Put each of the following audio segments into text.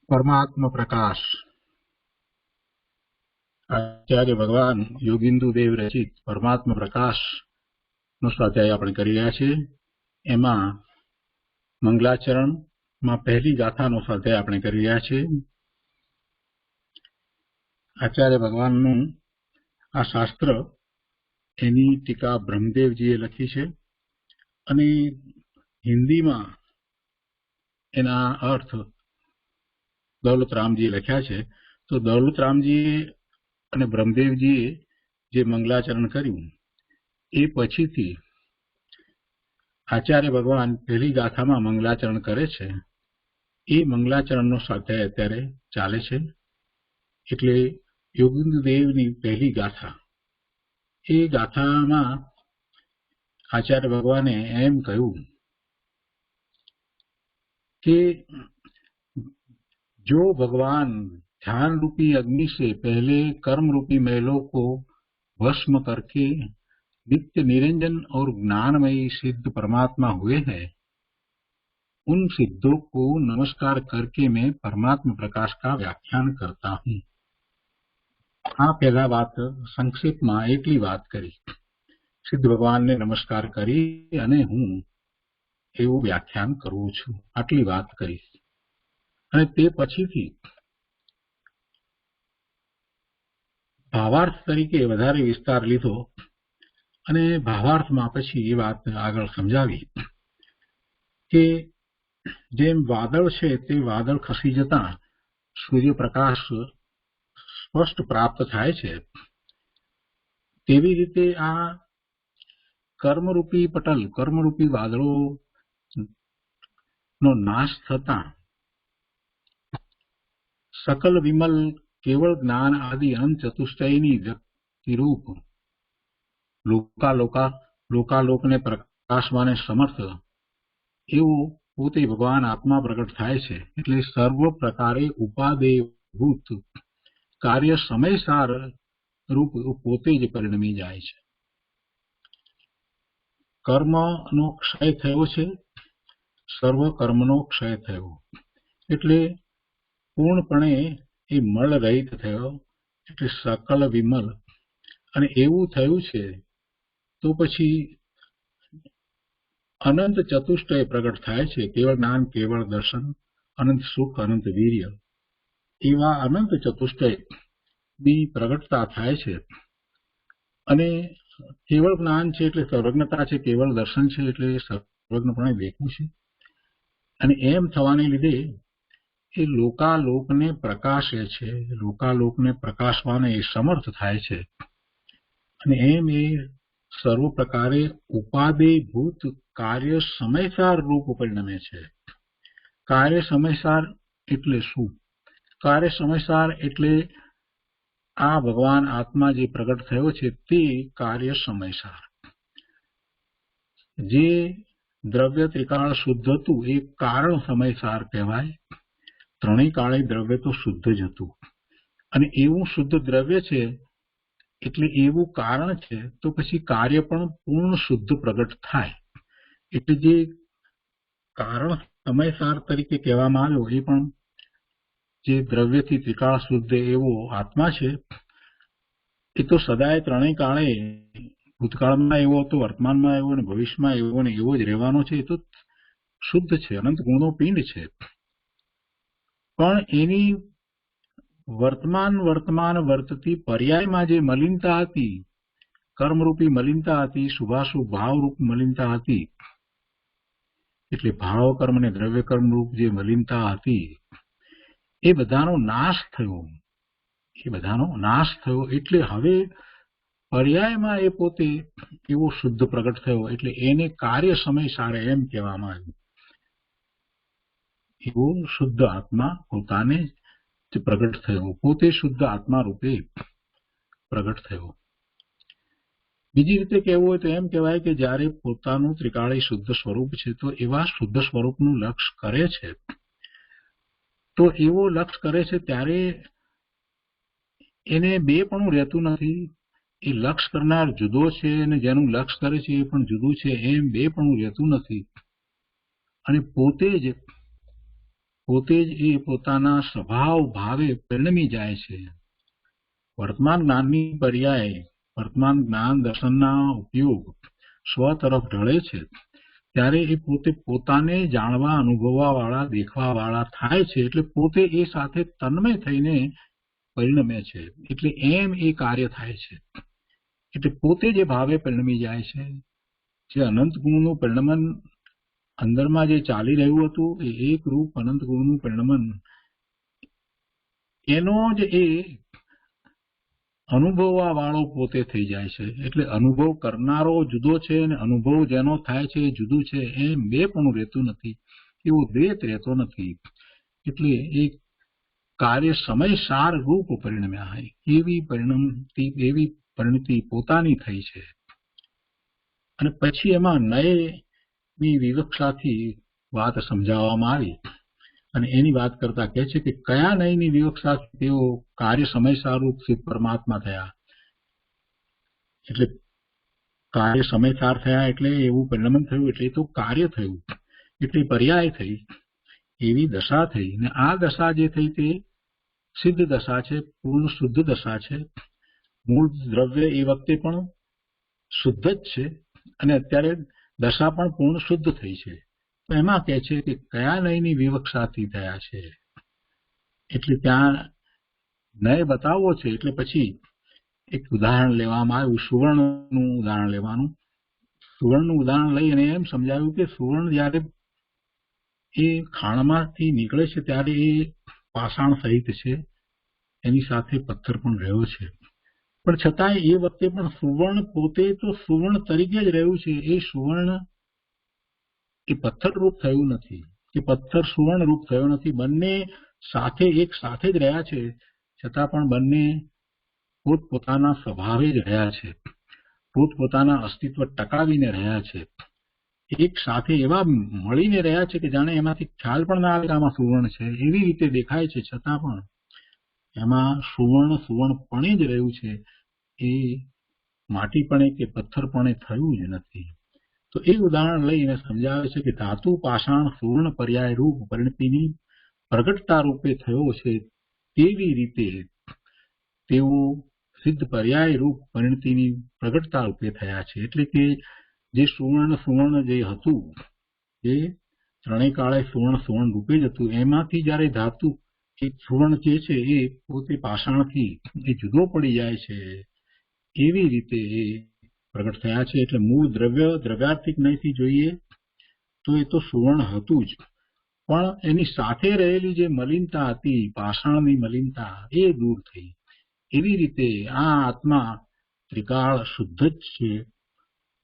परमात्मा प्रकाश आचार्य भगवान योगिंदु देव रचित परमात्मा प्रकाश નો સ્વાધ્યાય આપણે કરી રહ્યા છીએ। એમાં મંગલાચરણમાં પહેલી ગાથાનો સ્વાધ્યાય આપણે કરી રહ્યા છીએ। આચાર્ય ભગવાનનું આ શાસ્ત્ર એની ટીકા બ્રહ્મદેવજીએ લખી છે અને હિન્દીમાં એના અર્થ દૌલતરામજીએ લખ્યા છે। તો દૌલતરામજીએ અને બ્રહ્મદેવજીએ જે મંગલાચરણ કર્યું એ પછીથી આચાર્ય ભગવાન પહેલી ગાથામાં મંગલાચરણ કરે છે। એ મંગલાચરણનો સ્વાધ્યાય અત્યારે ચાલે છે। એટલે યોગિંદુ દેવની પહેલી ગાથા, એ ગાથામાં આચાર્ય ભગવાને એમ કહ્યું कि जो भगवान ध्यान रूपी अग्नि से पहले कर्म रूपी मैलों को भस्म करके नित्य निरंजन और ज्ञानमयी सिद्ध परमात्मा हुए हैं, उन सिद्धों को नमस्कार करके मैं परमात्मा प्रकाश का व्याख्यान करता हूँ। आ पहला बात संक्षेप में एकली बात करी, सिद्ध भगवान ने नमस्कार करी अने हूँ એવું વ્યાખ્યાન કરું છું, આટલી વાત કરી। અને તે પછીથી ભાવાર્થ તરીકે વધારે વિસ્તાર લીધો અને ભાવાર્થમાં પછી એ વાત આગળ સમજાવી કે જેમ વાદળ છે તે વાદળ ખસી જતા સૂર્યપ્રકાશ સ્પષ્ટ પ્રાપ્ત થાય છે, તેવી રીતે આ કર્મરૂપી પટલ, કર્મરૂપી વાદળો નો નાશ થતા सकल विमल केवल ज्ञान आदि अनंत चतुष्टयनी व्यक्ति रूप लोकालोक ने प्रकाशवाने समर्थ एवं पोते भगवान आत्मा प्रकट थाय छे। एटले सर्व प्रकारे उपादेयभूत कार्य समयसार रूप पोते ज परिणमी जाय छे। कर्मनो क्षय थयो छे, सर्व कर्मनो क्षय थयो एटले पूर्णपणे ए मल रहित थयो, एटले सकल विमल अने एवुं थयुं छे तो पछी अनंत चतुष्टय प्रकट थाय छे। केवल ज्ञान, केवल दर्शन, अनंत सुख, अनंत वीर्य एवा अनंत चतुष्टय नी प्रकटता थाय छे। अने केवल ज्ञान छे एटले सर्वज्ञता छे, केवल दर्शन छे एटले सर्वज्ञपणे देखવું છે અને એમ થવાને લીધે એ લોકાલોકને પ્રકાશે છે, લોકાલોકને પ્રકાશવાને એ સમર્થ થાય છે અને એમ એ સર્વ પ્રકારે ઉપાદેયભૂત કાર્ય સમયસાર રૂપ પરિણમે છે। કાર્ય સમયસાર એટલે શું? કાર્ય સમયસાર એટલે આ ભગવાન આત્મા જે પ્રગટ થયો છે તે કાર્ય સમયસાર। જે દ્રવ્ય ત્રિકાળ શુદ્ધ હતું એ કારણ સમયસાર કહેવાય। ત્રણેય કાળે દ્રવ્ય તો શુદ્ધ જ હતું અને એવું શુદ્ધ દ્રવ્ય છે એટલે એવું કારણ છે તો પછી કાર્ય પણ પૂર્ણ શુદ્ધ પ્રગટ થાય। એટલે જે કારણ સમયસાર તરીકે કહેવામાં આવ્યો એ પણ જે દ્રવ્યથી ત્રિકાળ શુદ્ધ એવો આત્મા છે એ તો સદાય ત્રણેય કાળે, ભૂતકાળમાં એવો હતો, વર્તમાનમાં એવો અને ભવિષ્યમાં એવો ને એવો જ રહેવાનો છે। એ તો શુદ્ધ છે, અનંત ગુણનો પિંડ છે, પણ એની વર્તમાન વર્તતી પર્યાયમાં જે મલિનતા હતી, કર્મરૂપી મલિનતા હતી, શુભાશુભ ભાવરૂપ મલિનતા હતી, એટલે ભાવ કર્મ અને દ્રવ્ય કર્મ રૂપ જે મલિનતા હતી એ બધાનો નાશ થયો. એટલે હવે પર્યાયમાં એ પોતે એવો શુદ્ધ પ્રગટ થયો. એટલે એને કાર્ય સમય સારે એમ કહેવામાં આવ્યું. એવો શુદ્ધ આત્મા પોતાને જ પ્રગટ થયો, પોતે શુદ્ધ આત્મા રૂપે પ્રગટ થયો. બીજી રીતે કહેવું હોય તો એમ કહેવાય કે જ્યારે પોતાનું ત્રિકાળી શુદ્ધ સ્વરૂપ છે તો એવા શુદ્ધ સ્વરૂપનું લક્ષ કરે છે, તો એવો લક્ષ કરે છે ત્યારે એને બેપણું રહેતું નથી. એ લક્ષ કરનાર જુદો છે અને જેનું લક્ષ કરે છે એ પણ જુદું છે, એમ બેપણું રહેતું નથી. અને પોતે જ એ પોતાના સ્વભાવ ભાવે પરિણમી જાય છે. વર્તમાન જ્ઞાનની પર્યાય વર્તમાન જ્ઞાન દર્શનના ઉપયોગ સ્વ તરફ ઢળે છે ત્યારે એ પોતે પોતાને જાણવા, અનુભવવા વાળા, દેખવા વાળા થાય છે. એટલે પોતે એ સાથે તન્મય થઈને પરિણમે છે. એટલે એમ એ કાર્ય થાય છે. એટલે પોતે જે ભાવે પરિણમી જાય છે. જે અનંત ગુણનું પરિણમન અંદરમાં જે ચાલી રહ્યું હતું એ એક રૂપ અનંત ગુણનું પરિણમન, એનો જ એ અનુભવવા વાળો પોતે થઈ જાય છે. એટલે અનુભવ કરનારો જુદો છે અને અનુભવ જેનો થાય છે એ જુદું છે, એમ બે પણ રહેતું નથી, એવો દ્વૈત રહેતો નથી. એટલે એ કાર્ય સમય સાર રૂપ પરિણમ્યા હોય એવી પરિણતિ પોતાની થઈ છે. અને પછી એમાં નયની વિવક્ષાથી વાત સમજાવવામાં આવી અને એની વાત કરતા કહે છે કે કયા નયની વિવક્ષાથી તેઓ કાર્ય સમય સારૂપ સિદ્ધ પરમાત્મા થયા. એટલે કાર્ય સમયસાર થયા એટલે એવું પરિણમન થયું, એટલે તો કાર્ય થયું, એટલે પર્યાય થઈ, એવી દશા થઈ. અને આ દશા જે થઈ તે સિદ્ધ દશા છે, પૂર્ણ શુદ્ધ દશા છે. મૂળ દ્રવ્ય એ વખતે પણ શુદ્ધ જ છે અને અત્યારે દશા પણ પૂર્ણ શુદ્ધ થઈ છે. તો એમાં કહે છે કે કયા નયની વિવક્ષાથી થયા છે. એટલે ત્યાં નય બતાવવો છે. એટલે પછી એક ઉદાહરણ લેવામાં આવ્યું, સુવર્ણનું ઉદાહરણ લેવાનું. સુવર્ણનું ઉદાહરણ લઈ અને એમ સમજાવ્યું કે સુવર્ણ જ્યારે એ ખાણમાંથી નીકળે છે ત્યારે એ પાષાણ સહિત છે, એની સાથે પથ્થર પણ રહ્યો છે, પણ છતાંય એ વખતે પણ સુવર્ણ પોતે તો સુવર્ણ તરીકે જ રહ્યું છે. એ સુવર્ણ એ પથ્થર રૂપ થયું નથી, એ પથ્થર સુવર્ણ રૂપ થયો નથી. બંને સાથે એક સાથે જ રહ્યા છે, છતાં પણ બંને પોતપોતાના સ્વભાવે જ રહ્યા છે, પોતપોતાના અસ્તિત્વ ટકાવીને રહ્યા છે. એક સાથે એવા મળીને રહ્યા છે કે જાણે એમાંથી ખ્યાલ પણ ના આવે કે આમાં સુવર્ણ છે, એવી રીતે દેખાય છે. છતાં પણ એમાં સુવર્ણપણે જ રહ્યું છે, એ માટીપણે કે પથ્થરપણે થયું જ નથી. તો એ ઉદાહરણ લઈને સમજાવે છે કે ધાતુ પાષાણ સુવર્ણ પર્યાય રૂપ પરિણતિની પ્રગટતા રૂપે થયો છે, તેવી રીતે તેઓ સિદ્ધ પર્યાય રૂપ પરિણતિની પ્રગટતા રૂપે થયા છે. એટલે કે જે સુવર્ણ જે હતું એ ત્રણેય કાળે સુવર્ણ રૂપે જ હતું, એમાંથી જયારે ધાતુ એક સુવર્ણ જે છે એ પોતે પાષાણથી એ જુદો પડી જાય છે, એવી રીતે એ પ્રગટ થયા છે. એટલે મૂળ દ્રવ્યાર્થિક નયથી જોઈએ તો એ તો સુવર્ણ હતું જ, પણ એની સાથે રહેલી જે મલિનતા હતી, પાષાણની મલિનતા, એ દૂર થઈ. એવી રીતે આ આત્મા ત્રિકાળ શુદ્ધ જ છે,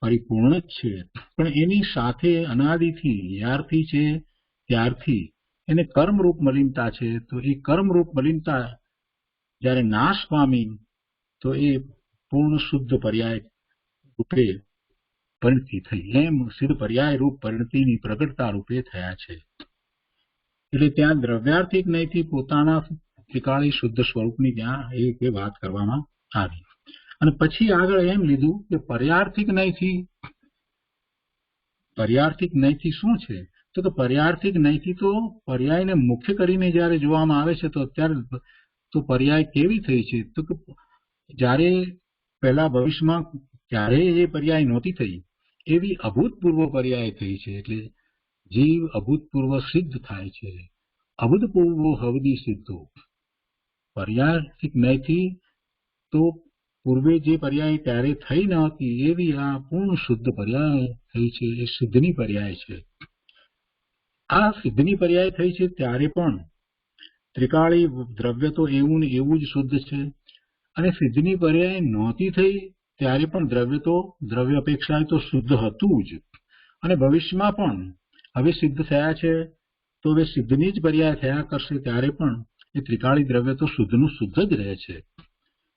પરિપૂર્ણ જ છે, પણ એની સાથે અનાદિથી જ્યારથી છે ત્યારથી એને કર્મરૂપ મલિનતા છે. તો એ કર્મરૂપ મલિનતા જ્યારે નાશ પામી તો એ પૂર્ણ શુદ્ધ પર્યાય રૂપે પરિણતિ થઈ. એમ સિદ્ધ પર્યાય રૂપ પરિણતિની પ્રગટતા રૂપે થયા છે. એટલે ત્યાં દ્રવ્યાર્થિક નયથી પોતાના ત્રિકાળી શુદ્ધ સ્વરૂપની ત્યાં એ વાત કરવામાં આવી. અને પછી આગળ એમ લીધું કે પર્યાર્થિક નયથી શું છે? તો કે પર્યાર્થિક નયથી તો પર્યાયને મુખ્ય કરીને જયારે જોવામાં આવે છે તો અત્યારે તો પર્યાય કેવી થઈ છે? તો કે જયારે પહેલા ભવિષ્યમાં ક્યારેય એ પર્યાય નહોતી થઈ, એવી અભૂતપૂર્વ પર્યાય થઈ છે. એટલે જીવ અભૂતપૂર્વ સિદ્ધ થાય છે, અભૂતપૂર્વ હવદી સિદ્ધો. પર્યાર્થિક નયથી તો પૂર્વે જે પર્યાય ત્યારે થઈ ન હતી એવી આ પૂર્ણ શુદ્ધ પર્યાય થઈ છે, એ સિદ્ધની પર્યાય છે. આ સિદ્ધની પર્યાય થઈ છે ત્યારે પણ ત્રિકાળી દ્રવ્ય તો એવું ને એવું જ શુદ્ધ છે, અને સિદ્ધની પર્યાય નહોતી થઈ ત્યારે પણ દ્રવ્ય તો દ્રવ્ય અપેક્ષાએ તો શુદ્ધ હતું જ, અને ભવિષ્યમાં પણ હવે સિદ્ધ થયા છે તો હવે સિદ્ધની જ પર્યાય થયા કરશે ત્યારે પણ એ ત્રિકાળી દ્રવ્ય તો શુદ્ધનું શુદ્ધ જ રહે છે.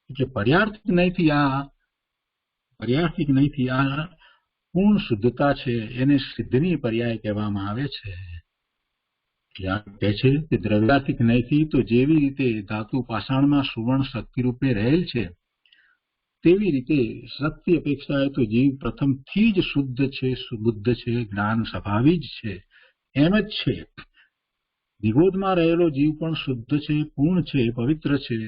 એટલે પર્યાર્થિક નહીંથી આ પૂર્ણ શુદ્ધતા છે એને સિદ્ધની પર્યાય કહેવામાં આવે છે. કહે છે કે દ્રવ્યાર્થિક નહીંથી તો જેવી રીતે ધાતુ પાષાણમાં સુવર્ણ શક્તિ રૂપે રહેલ છે તેવી રીતે શક્તિ અપેક્ષાએ તો જીવ પ્રથમથી જ શુદ્ધ છે, સુબુદ્ધ છે, જ્ઞાન સ્વભાવી જ છે, એમ જ છે. નિગોદમાં રહેલો જીવ પણ શુદ્ધ છે, પૂર્ણ છે, પવિત્ર છે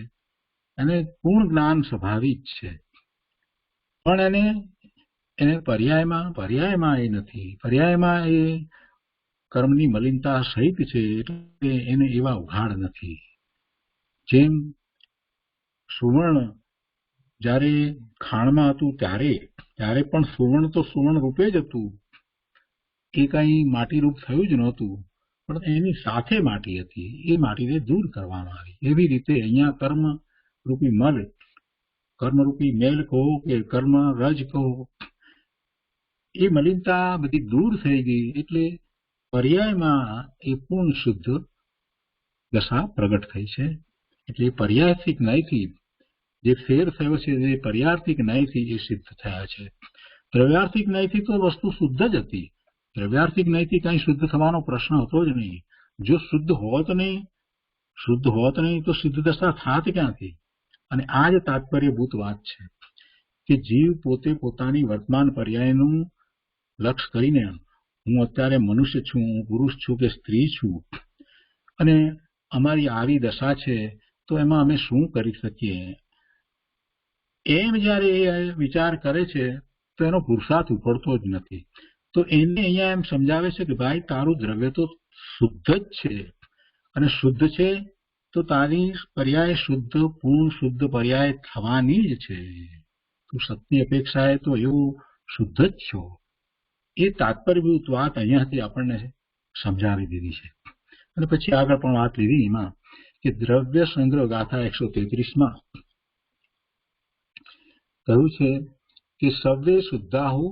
અને પૂર્ણ જ્ઞાન સ્વભાવી જ છે. પણ એને પર્યાયમાં એ નથી, પર્યાયમાં એ કર્મની મલિનતા સહિત છે એટલે એને એવા ઉઘાડ નથી. જેમ સુવર્ણ જ્યારે ખાણમાં હતું ત્યારે પણ સુવર્ણ તો સુવર્ણ રૂપે જ હતું, એ કઈ માટી રૂપ થયું જ નહોતું, પણ એની સાથે માટી હતી, એ માટીને દૂર કરવામાં આવી. એવી રીતે અહીંયા કર્મરૂપી મેલ કહો કે કર્મ રજ કહો, એ મલિનતા બધી દૂર થઈ ગઈ એટલે પર્યાયમાં એ પૂર્ણ શુદ્ધ દશા પ્રગટ થઈ છે. એટલે પર્યાર્થિક ન્યાયથી જે ફેર થયો છે જે પર્યાર્થિક ન્યાયથી એ સિદ્ધ થયા છે. દ્રવ્યાર્થિક ન્યાયથી તો વસ્તુ શુદ્ધ જ હતી, દ્રવ્યાર્થિક ન્યાયથી કઈ શુદ્ધ થવાનો પ્રશ્ન હતો જ નહીં. જો શુદ્ધ હોત નહીં તો સિદ્ધ દશા થાત ક્યાંથી? અને આ જ તાત્પર્યભૂત વાત છે કે જીવ પોતે પોતાની વર્તમાન પર્યાયનું લક્ષ્ય કરીને હું અત્યારે મનુષ્ય છું, હું પુરુષ છું કે સ્ત્રી છું, અને અમારી આવી દશા છે તો એમાં અમે શું કરી શકીએ, એમ જયારે એ વિચાર કરે છે તો એનો પુરુષાર્થ ઉપડતો જ નથી. તો એને અહીંયા એમ સમજાવે છે કે ભાઈ તારું દ્રવ્ય તો શુદ્ધ જ છે, અને શુદ્ધ છે તો તારી પર્યાય શુદ્ધ પૂર્ણ શુદ્ધ પર્યાય થવાની જ છે. તું સત્યની અપેક્ષાએ તો એવું શુદ્ધ જ છો. એ તાત્પર્યભૂત વાત અહીંયાથી આપણને સમજાવી દીધી છે. અને પછી આગળ પણ વાત લીધી એમાં કે દ્રવ્ય સંગ્રહ ગાથા 133માં કહ્યું છે કે સર્વે શુદ્ધાહુ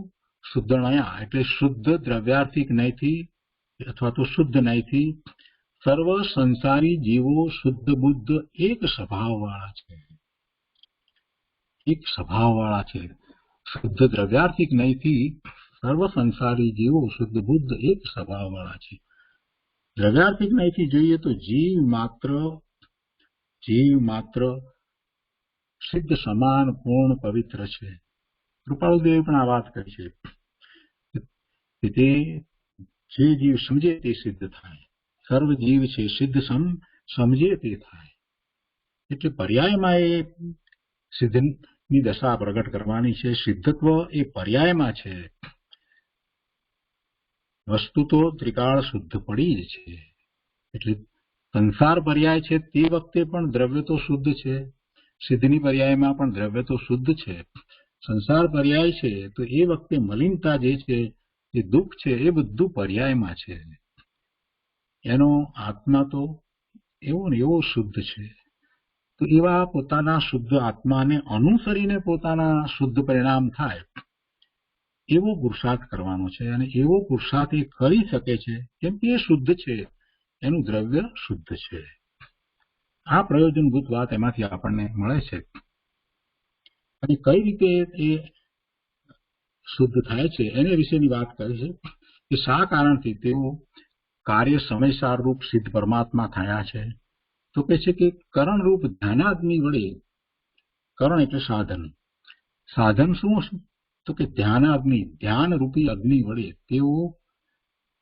શુદ્ધણયા, એટલે શુદ્ધ દ્રવ્યાર્થિક નયથી અથવા તો શુદ્ધ નયથી સર્વ સંસારી જીવો શુદ્ધ બુદ્ધ એક સ્વભાવવાળા છે. શુદ્ધ દ્રવ્યાર્થિક નયથી સર્વ સંસારી જીવો શુદ્ધ બુદ્ધ એક સ્વભાવવાળા છે. દ્રવ્યાર્થિક નયથી જોઈએ તો જીવ માત્ર સિદ્ધ સમાન પૂર્ણ પવિત્ર છે. કૃપાળુદેવે પણ આ વાત કરી છે કે તે જે જીવ સમજે તે સિદ્ધ થાય, સર્વ જીવ છે સિદ્ધ સમજે તે થાય. એટલે પર્યાયમાં એ સિદ્ધની દશા પ્રગટ કરવાની છે. સિદ્ધત્વ એ પર્યાયમાં છે. વસ્તુ તો ત્રિકાળ શુદ્ધ પડી જ છે. એટલે સંસાર પર્યાય છે તે વખતે પણ દ્રવ્ય તો શુદ્ધ છે, સિદ્ધની પર્યાયમાં પણ દ્રવ્ય તો શુદ્ધ છે. સંસાર પર્યાય છે તો એ વખતે મલિનતા જે છે, જે દુઃખ છે, એ બધું પર્યાયમાં છે. એનો આત્મા તો એવો ને એવો શુદ્ધ છે. તો એવા પોતાના શુદ્ધ આત્માને અનુસરીને પોતાના શુદ્ધ પરિણામ થાય એવો પુરુષાર્થ કરવાનો છે. અને એવો પુરુષાર્થ એ કરી શકે છે કેમ કે એ શુદ્ધ છે, એનું દ્રવ્ય શુદ્ધ છે. આ પ્રયોજનભૂત વાત એમાંથી આપણને મળે છે. અને કઈ રીતે એ શુદ્ધ થાય છે એને વિશેની વાત કરી છે કે શા કારણથી તેઓ કાર્ય સમયસાર રૂપ સિદ્ધ પરમાત્મા થયા છે. તો કહે છે કે કરણ રૂપ ધ્યાનાગ્નિ વડે, કરણ એટલે સાધન શું તો કે ધ્યાન રૂપી અગ્નિ વડે તેઓ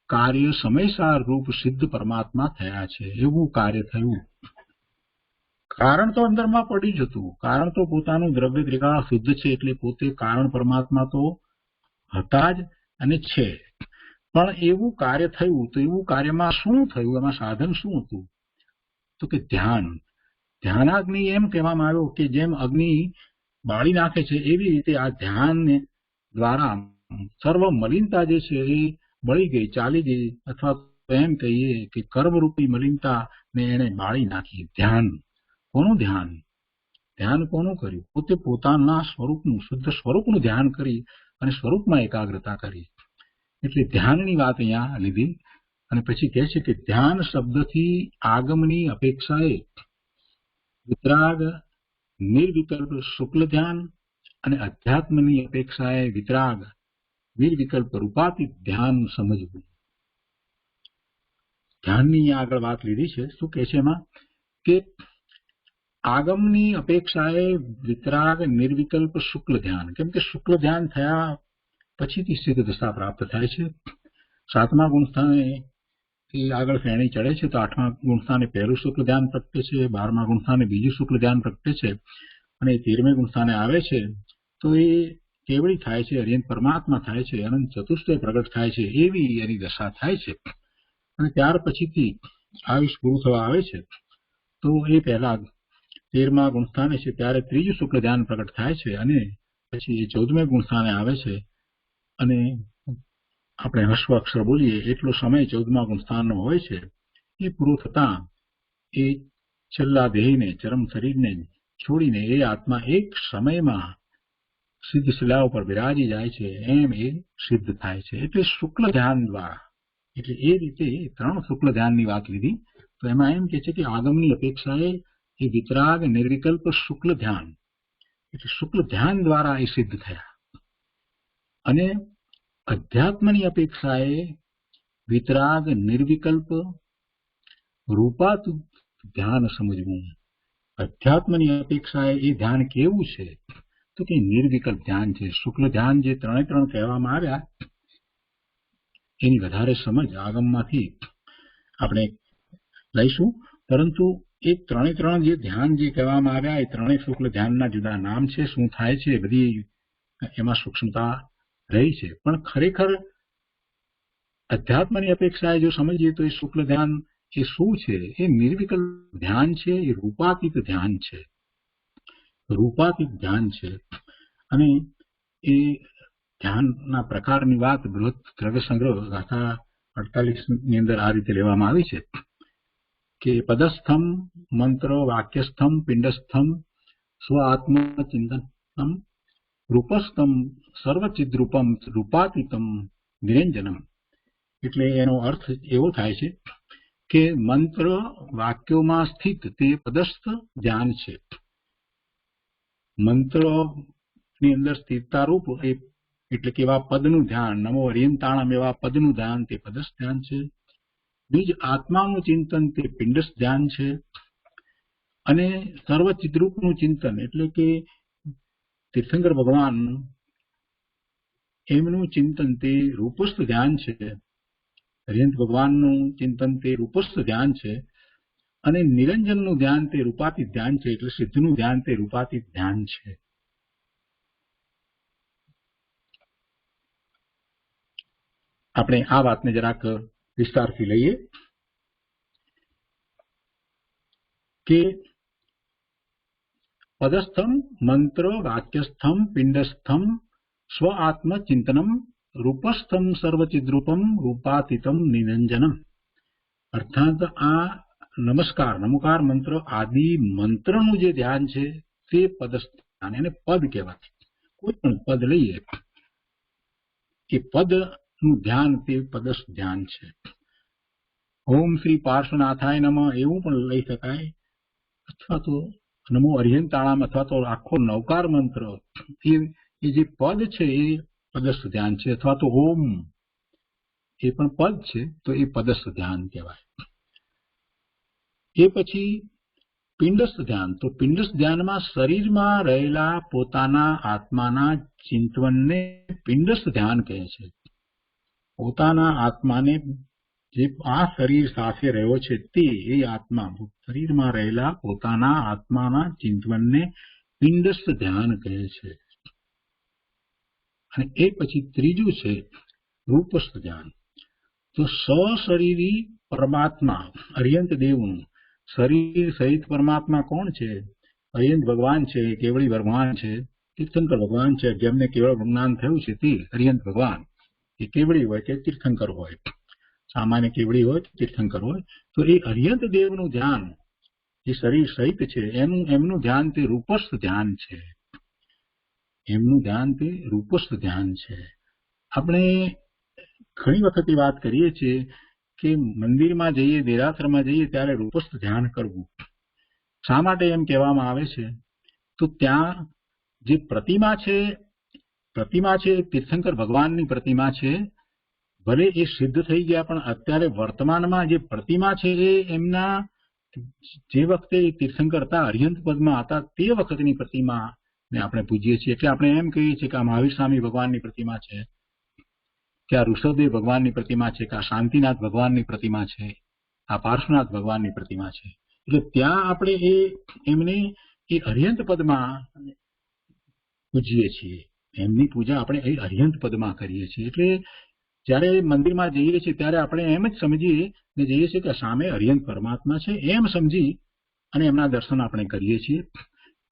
કાર્ય સમયસાર રૂપ સિદ્ધ પરમાત્મા થયા છે. એવું કાર્ય થયું. કારણ તો અંદરમાં પડી જ હતું, કારણ તો પોતાનું દ્રવ્ય ત્રિકાળ શુદ્ધ છે એટલે પોતે કારણ પરમાત્મા તો હતા જ અને છે. પણ એવું કાર્ય થયું, તો એવું કાર્યમાં શું થયું, એમાં સાધન શું હતું તો કે ધ્યાનાગ્નિ એમ કહેવામાં આવ્યો કે જેમ અગ્નિ બાળી નાખે છે એવી રીતે આ ધ્યાન દ્વારા સર્વ મલિનતા જે છે એ બળી ગઈ, ચાલી ગઈ, અથવા એમ કહીએ કે કર્મરૂપી મલિનતા ને એને બાળી નાખી. ધ્યાન, કોનું ધ્યાન? ધ્યાન કોનું કર્યું? પોતે પોતાના સ્વરૂપનું, શુદ્ધ સ્વરૂપનું ધ્યાન કરી અને સ્વરૂપમાં એકાગ્રતા કરી. એટલે ધ્યાનની વાત અહીંયા લીધી. અને પછી કહે છે કે ધ્યાન શબ્દથી આગમની અપેક્ષાએ વિતરાગ, નિર્વિકલ્પ શુક્લ ધ્યાન અને અધ્યાત્મની અપેક્ષાએ વિતરાગ, નિર્વિકલ્પ રૂપાતીત ધ્યાન સમજવું. ધ્યાનની આગળ વાત લીધી છે. શું કહે છે એમાં? કે આગમની અપેક્ષાએ વિતરાગ, નિર્વિકલ્પ શુક્લ ધ્યાન. કેમ કે શુક્લ ધ્યાન થયા પછીથી સિદ્ધ દશા પ્રાપ્ત થાય છે. 7મા ગુણસ્થાને આગળ શ્રેણી ચડે છે તો 8મા ગુણસ્થાને પહેલું શુક્લ ધ્યાન પ્રગટે છે, 12મા ગુણસ્થાને બીજું શુક્લ ધ્યાન પ્રગટે છે અને 13મે ગુણસ્થાને આવે છે તો એ કેવળી થાય છે, અરિહંત પરમાત્મા થાય છે, અનંત ચતુષ્ટય પ્રગટ થાય છે, એવી એની દશા થાય છે. અને ત્યાર પછીથી આયુષ પૂરું થવા આવે છે તો એ પહેલા 13મા ગુણસ્થાને છે ત્યારે ત્રીજું શુક્લ ધ્યાન પ્રગટ થાય છે અને પછી એ 14મે ગુણસ્થાને આવે છે અને આપણે હસ્વ અક્ષર બોલીએ એટલો સમય 14મા ગુણસ્થાનનો હોય છે. એ પૂરો થતા એ છેલ્લા દેહને, ચરમ શરીરને છોડીને એ આત્મા એક સમયમાં સિદ્ધ શિલા ઉપર બિરાજી જાય છે. એમ એ સિદ્ધ થાય છે. એટલે શુક્લ ધ્યાન દ્વારા, એટલે એ રીતે 3 શુક્લ ધ્યાનની વાત લીધી. તો એમાં એમ કે છે કે આગમની અપેક્ષાએ એ વિતરાગ, નિર્વિકલ્પ શુક્લ ધ્યાન, એટલે શુક્લ ધ્યાન દ્વારા એ સિદ્ધ થયા. અને અધ્યાત્મની અપેક્ષાએ વિતરાગ, નિર્વિકલ્પ રૂપાતીત ધ્યાન સમજવું. અધ્યાત્મની અપેક્ષાએ એ ધ્યાન કેવું છે? તો કે નિર્વિકલ્પ ધ્યાન છે. શુક્લ ધ્યાન જે 3 કહેવામાં આવ્યા એની વધારે સમજ આગમમાંથી આપણે લઈશું. પરંતુ એ 3 જે ધ્યાન જે કહેવામાં આવ્યા એ 3 શુક્લ ધ્યાનના જુદા નામ છે. શું થાય છે બધી એમાં સૂક્ષ્મતા રહી છે. પણ ખરેખર અધ્યાત્મની અપેક્ષાએ જો સમજીએ તો એ શુક્લ ધ્યાન એ શું છે? એ નિર્વિકલ્પ ધ્યાન છે. એ રૂપાતીત ધ્યાન છે. રૂપાતીત ધ્યાન છે. અને એ ધ્યાનના પ્રકારની વાત બૃહદ દ્રવ્ય સંગ્રહ ગાથા 48ની અંદર આ રીતે લેવામાં આવી છે કે પદસ્થમ મંત્ર, વાક્યસ્થમ, પિંડસ્થમ, સ્વ આત્મચિંતનમ, રૂપસ્થમ સર્વચિદ્રૂપમ રૂપાતીતમ નિરંજનમ. એટલે એનો અર્થ એવો થાય છે કે મંત્ર વાક્યોમાં સ્થિત તે પદસ્થ ધ્યાન છે. મંત્રની અંદર સ્થિરતા રૂપ એટલે કે એવા પદનું ધ્યાન, નમો અરિયંતાણમ એવા પદનું ધ્યાન તે પદસ્થ ધ્યાન છે. નિજ આત્માનું ચિંતન તે પિંડસ્થ ધ્યાન છે. અને સર્વચિદ્રૂપનું ચિંતન એટલે કે તીર્થંકર ભગવાન એમનું ચિંતન તે રૂપસ્થ ધ્યાન છે. અરિહંત ભગવાનનું ચિંતન તે રૂપસ્થ ધ્યાન છે. અને નિરંજનનું ધ્યાન તે રૂપાતીત ધ્યાન છે. એટલે સિદ્ધનું ધ્યાન તે રૂપાતીત ધ્યાન છે. આપણે આ વાતને જરાક વિસ્તારથી લઈએ કે પદસ્થમ મંત્ર, વાક્યસ્થમ, પિંડસ્થમ, સ્વ આત્મચિંતનમ, રૂપસ્થમ સર્વચિદ્રૂપમ રૂપાતીતમ નિરંજનમ. અર્થાત આ નમસ્કાર, નમોકાર મંત્ર આદિ મંત્રનું જે ધ્યાન છે તે પદસ્થ ધ્યાન, એને પદ કહેવાય. કોઈ પણ પદ લઈએ એ પદનું ધ્યાન તે પદસ્થ ધ્યાન છે. ઓમ શ્રી પાર્શ્વનાથાય નમઃ એવું પણ લઈ શકાય, અથવા તો નમો અરિહંતાણામ, અથવા તો આખો નવકાર મંત્ર એ જે પદ છે એ પદસ્થ ધ્યાન છે. અથવા તો ઓમ એ પણ પદ છે તો એ પદસ્થ ધ્યાન કહેવાય. એ પછી પિંડસ્થ ધ્યાન. તો પિંડસ્થ ધ્યાનમાં શરીરમાં રહેલા પોતાના આત્માના ચિંતવનને પિંડસ્થ ધ્યાન કહે છે. પોતાના આત્માને જે આ શરીર સાથે રહ્યો છે તે એ આત્મા, શરીરમાં રહેલા પોતાના આત્માના ચિંતવનને પિંડસ્થ ધ્યાન કહે છે. અને એ પછી ત્રીજું છે રૂપસ્થ ધ્યાન. તો સશરીરી પરમાત્મા અરિહંત દેવનું શરીર સહિત પરમાત્મા કોણ છે? અરિહંત ભગવાન છે, કેવળી ભગવાન છે, તીર્થંકર ભગવાન છે. જેમને કેવળ જ્ઞાન થયું છે તે અરિહંત ભગવાન, એ કેવળી હોય કે તીર્થંકર હોય. સામાન્ય કેવડી હોય, તીર્થંકર હોય, તો એ અર્યંત દેવનું ધ્યાન જે શરીર સહિત છે એમનું ધ્યાન તે રૂપસ્થ ધ્યાન છે. એમનું ધ્યાન તે રૂપસ્થ ધ્યાન છે. આપણે ઘણી વખત એ વાત કરીએ છીએ કે મંદિરમાં જઈએ, દેરાસરમાં જઈએ ત્યારે રૂપસ્થ ધ્યાન કરવું. શા માટે એમ કહેવામાં આવે છે? તો ત્યાં જે પ્રતિમા છે તીર્થંકર ભગવાનની પ્રતિમા છે. ભલે એ સિદ્ધ થઈ ગયા, પણ અત્યારે વર્તમાનમાં જે પ્રતિમા છે એ એમના જે વખતે તીર્થંકર હતા, અર્યંત પદમાં હતા, તે વખતની પ્રતિમાને આપણે પૂજીએ છીએ. એટલે આપણે એમ કહીએ છીએ કે આ મહાવીર સ્વામી ભગવાનની પ્રતિમા છે, કે આ ઋષભદેવ ભગવાનની પ્રતિમા છે, કે આ શાંતિનાથ ભગવાનની પ્રતિમા છે, આ પાર્શ્વનાથ ભગવાનની પ્રતિમા છે. એટલે ત્યાં આપણે એમને એ અર્યંત પદમાં પૂજીએ છીએ. એમની પૂજા આપણે એ અર્યંત પદમાં કરીએ છીએ. એટલે જ્યારે મંદિરમાં જઈએ છીએ ત્યારે આપણે એમ જ સમજીએ ને જઈએ છીએ કે સામે અર્યંત પરમાત્મા છે, એમ સમજી અને એમના દર્શન આપણે કરીએ છીએ.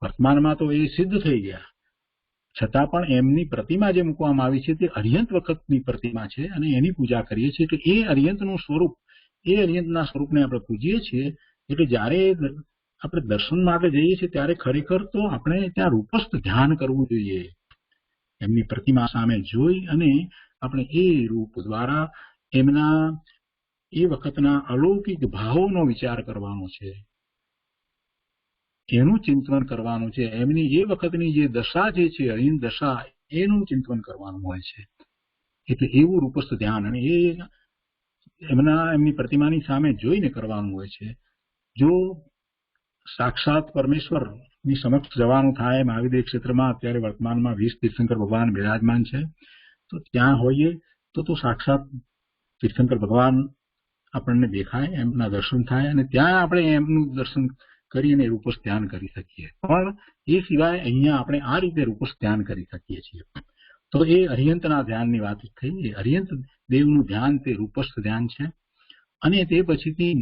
વર્તમાનમાં તો એ સિદ્ધ થઈ ગયા, છતાં પણ એમની પ્રતિમા જે મૂકવામાં આવી છે તે અર્યંત વખતની પ્રતિમા છે અને એની પૂજા કરીએ છીએ. એટલે એ અર્યંતનું સ્વરૂપ, એ અર્યંતના સ્વરૂપને આપણે પૂજીએ છીએ. એટલે જ્યારે આપણે દર્શન માટે જઈએ છીએ ત્યારે ખરેખર તો આપણે ત્યાં રૂપસ્થ ધ્યાન કરવું જોઈએ. એમની પ્રતિમા સામે જોઈ અને આપણે એ રૂપ દ્વારા એમના એ વખતના અલૌકિક ભાવોનો વિચાર કરવાનો છે, એનું ચિંતન કરવાનું છે. એમની એ વખતની જે દશા જે છે, અહીન દશા, એનું ચિંતન કરવાનું હોય છે. એટલે એવું રૂપસ્થ ધ્યાન અને એ એમની પ્રતિમાની સામે જોઈને કરવાનું હોય છે. જો સાક્ષાત પરમેશ્વરની સમક્ષ જવાનું થાય, મહાવિદ્ય ક્ષેત્રમાં અત્યારે વર્તમાનમાં 20 તીર્થંકર ભગવાન બિરાજમાન છે, તો ત્યાં હોઈએ તો સાક્ષાત તીર્થંકર ભગવાન આપણને દેખાય, એમના દર્શન થાય અને ત્યાં આપણે એમનું દર્શન કરીને રૂપસ્થ ધ્યાન કરી શકીએ. પણ એ સિવાય અહીંયા આપણે આ રીતે રૂપસ્થ ધ્યાન કરી શકીએ છીએ. તો એ અર્યંતના ધ્યાનની વાત થઈ. અર્યંત દેવનું ધ્યાન તે રૂપસ્થ ધ્યાન છે. અને તે પછીથી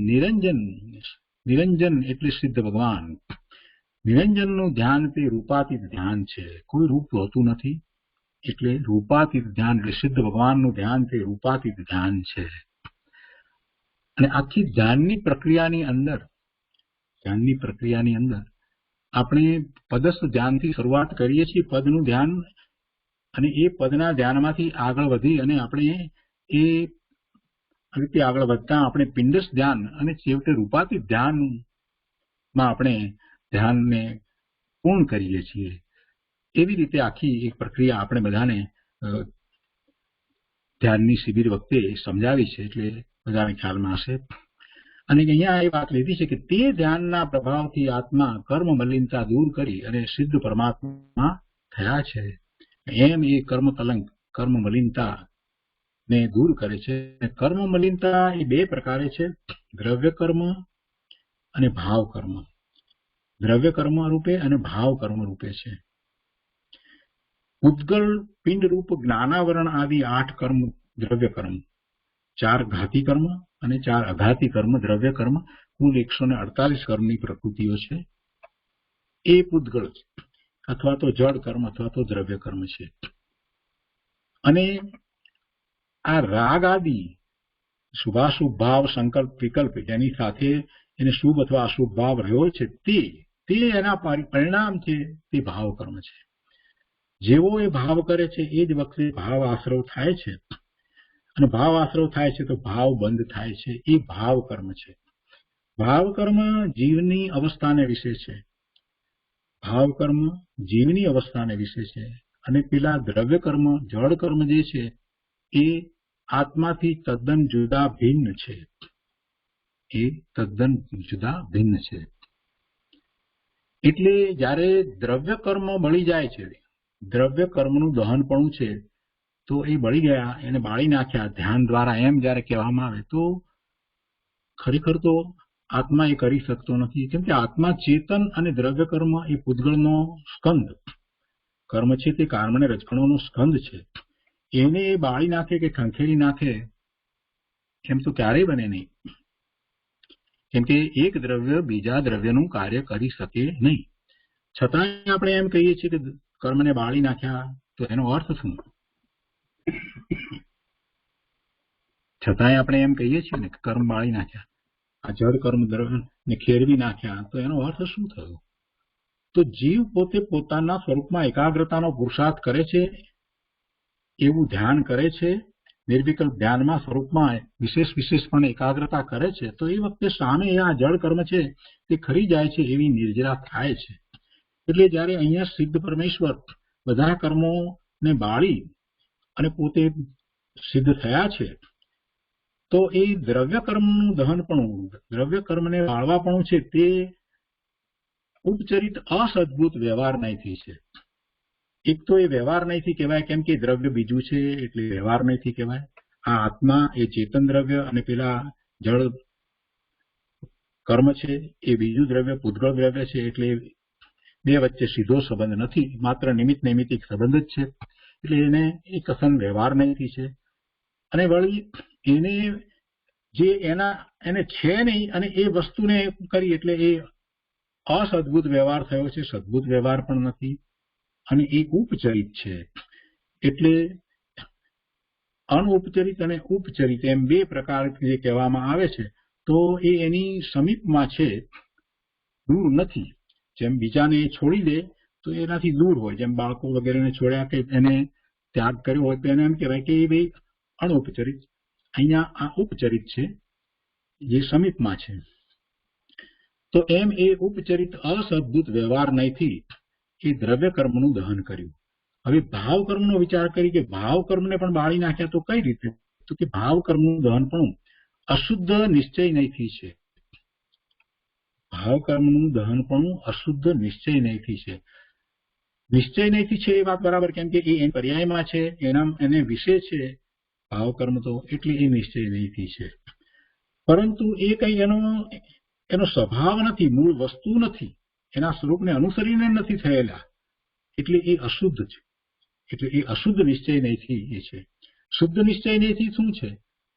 નિરંજન એટલે સિદ્ધ ભગવાન. નિરંજનનું ધ્યાન તે રૂપાતીત ધ્યાન છે, કોઈ રૂપ હોતું નથી. એટલે રૂપાતીત ધ્યાન એટલે સિદ્ધ ભગવાનનું ધ્યાન તે રૂપાતીત ધ્યાન છે. અને આખી ધ્યાનની પ્રક્રિયાની અંદર આપણે પદસ્થ ધ્યાનથી શરૂઆત કરીએ છીએ, પદનું ધ્યાન, અને એ પદના ધ્યાનમાંથી આગળ વધી અને આપણે એ રીતે આગળ વધતા આપણે પિંડસ્થ ધ્યાન અને છેવટે રૂપાતીત ધ્યાનમાં આપણે ધ્યાનને પૂર્ણ કરીએ છીએ. એવી રીતે આખી એક પ્રક્રિયા આપણે બધાને ધ્યાનની શિબિર વખતે સમજાવી છે, એટલે બધાને ખ્યાલમાં હશે. અને અહીંયા એ વાત લીધી છે કે તે ધ્યાનના પ્રભાવથી આત્મા કર્મ મલિનતા દૂર કરી અને સિદ્ધ પરમાત્મા થયા છે. એમ એ કર્મ કલંક, કર્મ મલિનતા ને દૂર કરે છે. કર્મ મલિનતા એ બે પ્રકારે છે, દ્રવ્ય કર્મ અને ભાવ કર્મ. દ્રવ્ય કર્મ રૂપે અને ભાવ કર્મ રૂપે છે. ઉદ્ગલ પિંડ રૂપ જ્ઞાનાવરણ આદિ 8 કર્મ દ્રવ્ય કર્મ, 4 ઘાતી કર્મ અને 4 અઘાતી કર્મ દ્રવ્ય કર્મ, કુલ 148 કર્મની પ્રકૃતિઓ છે. એ ઉદ્ગલ અથવા તો જડ કર્મ અથવા તો દ્રવ્ય કર્મ છે. અને આ રાગ આદિ શુભાશુભ ભાવ, સંકલ્પ વિકલ્પ જેની સાથે એને શુભ અથવા અશુભ ભાવ રહ્યો છે તે એના પરિણામ છે, તે ભાવ કર્મ છે. જેવો એ ભાવ કરે છે એ જ વખતે ભાવ આશ્રવ થાય છે, અને ભાવ આશ્રવ થાય છે તો ભાવ બંધ થાય છે. એ ભાવ કર્મ છે. ભાવ કર્મ જીવની અવસ્થાને વિશે છે. ભાવ કર્મ જીવની અવસ્થાને વિશે છે. અને પેલા દ્રવ્ય કર્મ, જળ કર્મ જે છે એ આત્માથી તદ્દન જુદા ભિન્ન છે. એ તદ્દન જુદા ભિન્ન છે. એટલે જ્યારે દ્રવ્ય કર્મ બળી જાય છે, દ્રવ્ય કર્મનું દહનપણું છે, તો એ બળી ગયા, એને બાળી નાખ્યા ધ્યાન દ્વારા, એમ જ્યારે કહેવામાં આવે તો ખરેખર તો આત્મા એ કરી શકતો નથી. કેમ કે આત્મા ચેતન અને દ્રવ્ય કર્મ એ પૂતગળનો સ્કંદ કર્મ છે, તે કર્મને રજકણોનો સ્કંદ છે. એને એ બાળી નાખે કે ખંખેરી નાખે એમ તો ક્યારેય બને નહીં. કેમ કે એક દ્રવ્ય બીજા દ્રવ્યનું કાર્ય કરી શકે નહીં. છતાંય આપણે એમ કહીએ છીએ કે કર્મને બાળી નાખ્યા, તો એનો અર્થ શું? છતાંય આપણે એમ કહીએ છીએ ને કે કર્મ બાળી નાખ્યા, આ જળ કર્મ ને ખેરવી નાખ્યા, તો એનો અર્થ શું થયો? તો જીવ પોતે પોતાના સ્વરૂપમાં એકાગ્રતાનો પુરુષાર્થ કરે છે, એવું ધ્યાન કરે છે, નિર્વિકલ્પ ધ્યાનમાં સ્વરૂપમાં વિશેષપણે એકાગ્રતા કરે છે, તો એ વખતે સામે આ જળ કર્મ છે તે ખરી જાય છે એવી નિર્જરા થાય છે. એટલે જયારે અહીંયા સિદ્ધ પરમેશ્વર બધા કર્મોને બાળી અને પોતે સિદ્ધ થયા છે, તો એ દ્રવ્ય કર્મનું દહનપણું, દ્રવ્ય કર્મને બાળવાપણું છે તે ઉપચરિત અસદભૂત વ્યવહાર નહીંથી છે. એક તો એ વ્યવહાર નહીંથી કહેવાય, કેમ કે દ્રવ્ય બીજું છે એટલે વ્યવહાર નહીંથી કહેવાય. આ આત્મા એ ચેતન દ્રવ્ય અને પેલા જળ કર્મ છે એ બીજું દ્રવ્ય પૂતગળ દ્રવ્ય છે, એટલે બે વચ્ચે સીધો સંબંધ નથી, માત્ર નિમિત્ત નૈમિત્તિક સંબંધ જ છે. એટલે એને એક કસન વ્યવહાર નહીંથી છે. અને વળી એને જે એને છે નહીં અને એ વસ્તુને કરી એટલે એ અસદભૂત વ્યવહાર થયો છે, સદભૂત વ્યવહાર પણ નથી. અને એ ઉપચરિત છે, એટલે અનઉપચરિત અને ઉપચરિત એમ બે પ્રકાર જે કહેવામાં આવે છે. તો એ એની સમીપમાં છે, દૂર નથી. જેમ બીજાને છોડી દે તો એનાથી દૂર હોય, જેમ બાળકો વગેરેને છોડ્યા કે એને ત્યાગ કર્યો હોય તો એને એમ કહેવાય કે એ બે અનઉપચરિત. અહીંયા આ ઉપચરિત છે જે સમીપમાં છે. તો એમ એ ઉપચરિત અસદભૂત વ્યવહાર નહીંથી એ દ્રવ્ય કર્મનું દહન કર્યું. હવે ભાવ કર્મનો વિચાર કરી કે ભાવ કર્મને પણ બાળી નાખ્યા, તો કઈ રીતે? તો કે ભાવ કર્મનું દહન પણ અશુદ્ધ નિશ્ચય નહીંથી છે. ભાવ કર્મનું દહન પણ અશુદ્ધ નિશ્ચય નહીંથી છે. નિશ્ચય નહીંથી છે એ વાત બરાબર, કેમ કે એ પર્યાયમાં છે, એને વિશે છે ભાવ કર્મ, તો એટલે એ નિશ્ચય નહીંથી છે. પરંતુ એ કઈ એનો સ્વભાવ નથી, મૂળ વસ્તુ નથી, એના સ્વરૂપને અનુસરીને નથી થયેલા, એટલે એ અશુદ્ધ છે. એટલે એ અશુદ્ધ નિશ્ચય નહીંથી એ છે. શુદ્ધ નિશ્ચય નહીંથી શું છે?